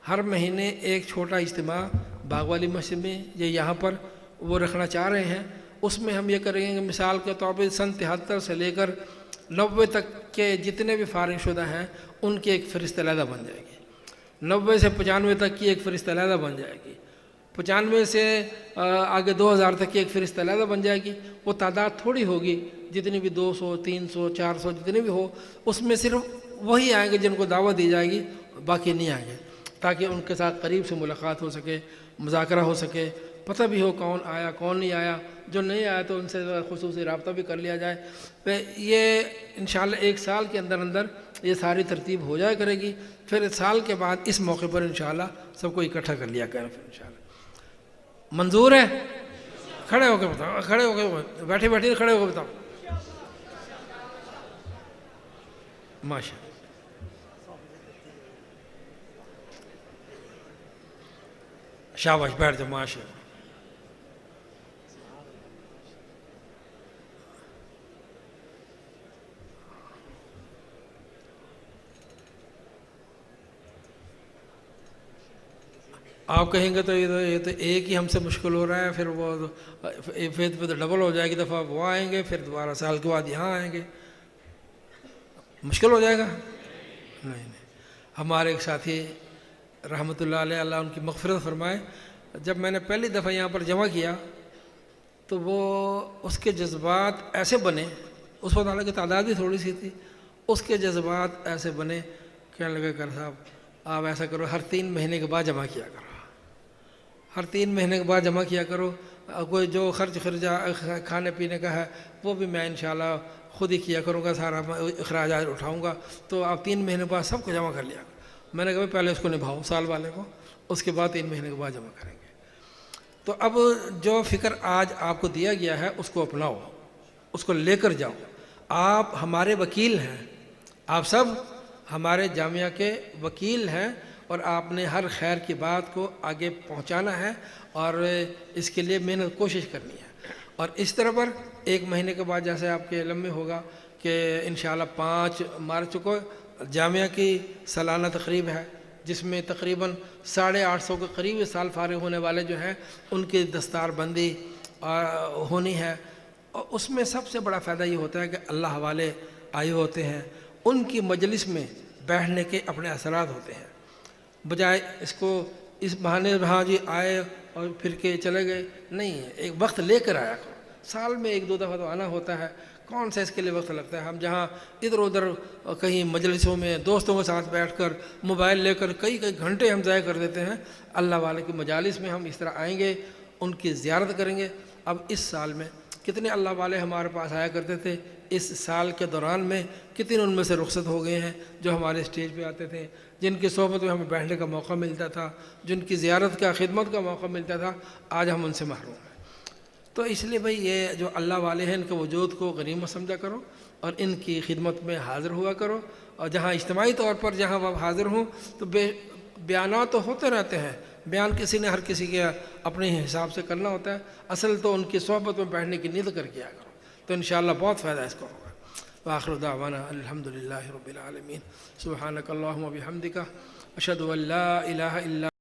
Speaker 1: ہر مہینے ایک چھوٹا اجتماع باغ والی مسجد میں یا یہاں پر وہ رکھنا چاہ رہے ہیں. اس میں ہم یہ کریں گے کہ مثال کے طور پر سن 73 سے لے کر 90 تک کے جتنے بھی فارغ شدہ ہیں ان کی ایک فہرست علیحدہ بن جائے گی. 90 سے 95 تک کی ایک فہرست علیحدہ بن جائے گی. 95 سے آگے 2000 تک کی ایک فہرست علیحدہ بن جائے گی. وہ تعداد تھوڑی ہوگی، جتنی بھی 200 300 400 جتنے بھی ہو، اس میں صرف وہی آئیں گے جن کو دعوت دی جائے گی، باقی نہیں آئیں گے، تاکہ ان کے ساتھ قریب سے ملاقات ہو سکے، مذاکرہ ہو سکے، پتہ بھی ہو کون آیا کون نہیں آیا. جو نہیں آیا تو ان سے خصوصی رابطہ بھی کر لیا جائے. یہ انشاءاللہ 1 سال کے اندر یہ ساری ترتیب ہو جائے کرے گی. پھر سال کے بعد اس موقع پر انشاءاللہ سب کو اکٹھا کر لیا کریں. پھر انشاءاللہ منظور ہے؟ کھڑے ہو کے بتاؤ، کھڑے ہو کے بیٹھے کھڑے ہو کے بتاؤ. ماشاء اللہ. شاباش، بیٹھ جاؤ. ماشاء اللہ. آپ کہیں گے تو یہ تو ایک ہی ہم سے مشکل ہو رہا ہے، پھر وہ پھر تو ڈبل ہو جائے گی، دفعہ وہ آئیں گے، پھر دوبارہ سال کے بعد یہاں آئیں گے، مشکل ہو جائے گا. نہیں. ہمارے ایک ساتھی رحمۃ اللہ علیہ، اللہ ان کی مغفرت فرمائے، جب میں نے پہلی دفعہ یہاں پر جمع کیا تو وہ اس کے جذبات ایسے بنے، اس وقت حالانکہ تعداد بھی تھوڑی سی تھی، اس کے جذبات ایسے بنے، کہنے لگے کر صاحب آپ ایسا کرو ہر 3 مہینے کے بعد جمع کیا کرو، ہر 3 مہینے کے بعد جمع کیا کرو، کوئی جو خرچہ کھانے پینے کا ہے وہ بھی میں انشاءاللہ خود ہی کیا کروں گا، سارا اخراجات اٹھاؤں گا، تو آپ 3 مہینے بعد سب کو جمع کر لیا کرو۔ میں نے کہا پہلے اس کو نبھاؤ سال والے کو، اس کے بعد 3 مہینے کے بعد جمع کریں گے۔ تو اب جو فکر آج آپ کو دیا گیا ہے اس کو اپناؤ، اس کو لے کر جاؤ۔ آپ ہمارے وکیل ہیں، آپ سب ہمارے جامعہ کے وکیل ہیں، اور آپ نے ہر خیر کی بات کو آگے پہنچانا ہے اور اس کے لیے محنت کوشش کرنی ہے۔ اور اس طرح پر 1 مہینے کے بعد جیسے آپ کے علم میں ہوگا کہ انشاءاللہ 5 مارچ کو جامعہ کی سالانہ تقریب ہے، جس میں تقریباً 850 کے قریب سال فارغ ہونے والے جو ہیں ان کی دستار بندی ہونی ہے، اور اس میں سب سے بڑا فائدہ یہ ہوتا ہے کہ اللہ والے آئے ہوتے ہیں، ان کی مجلس میں بیٹھنے کے اپنے اثرات ہوتے ہیں، بجائے اس کو اس بہانے ہاں جی آئے اور پھر کے چلے گئے، نہیں، ایک وقت لے کر آیا کرو، سال میں 1-2 دفعہ تو آنا ہوتا ہے، کون سا اس کے لیے وقت لگتا ہے؟ ہم جہاں ادھر ادھر کہیں مجلسوں میں دوستوں کے ساتھ بیٹھ کر موبائل لے کر کئی گھنٹے ہم ضائع کر دیتے ہیں، اللہ والے کی مجالس میں ہم اس طرح آئیں گے، ان کی زیارت کریں گے۔ اب اس سال میں کتنے اللہ والے ہمارے پاس آیا کرتے تھے، اس سال کے دوران میں کتنے ان میں سے رخصت ہو گئے ہیں جو ہمارے اسٹیج پہ آتے تھے، جن کی صحبت میں ہمیں بیٹھنے کا موقع ملتا تھا، جن کی زیارت کا خدمت کا موقع ملتا تھا، آج ہم ان سے محروم ہیں۔ تو اس لیے بھئی یہ جو اللہ والے ہیں ان کے وجود کو غنیمت سمجھا کرو اور ان کی خدمت میں حاضر ہوا کرو، اور جہاں اجتماعی طور پر جہاں وہ حاضر ہوں تو بیانات تو ہوتے رہتے ہیں، بیان کسی نے ہر کسی کے اپنے حساب سے کرنا ہوتا ہے، اصل تو ان کی صحبت میں بیٹھنے کی نیت کر کے آیا کرو، تو انشاءاللہ بہت فائدہ اس کو ہوگا۔ وآخر دعوانا الحمدللہ رب العالمین، سبحانک اللہم و بحمدک، اشہد ان لا الہ الا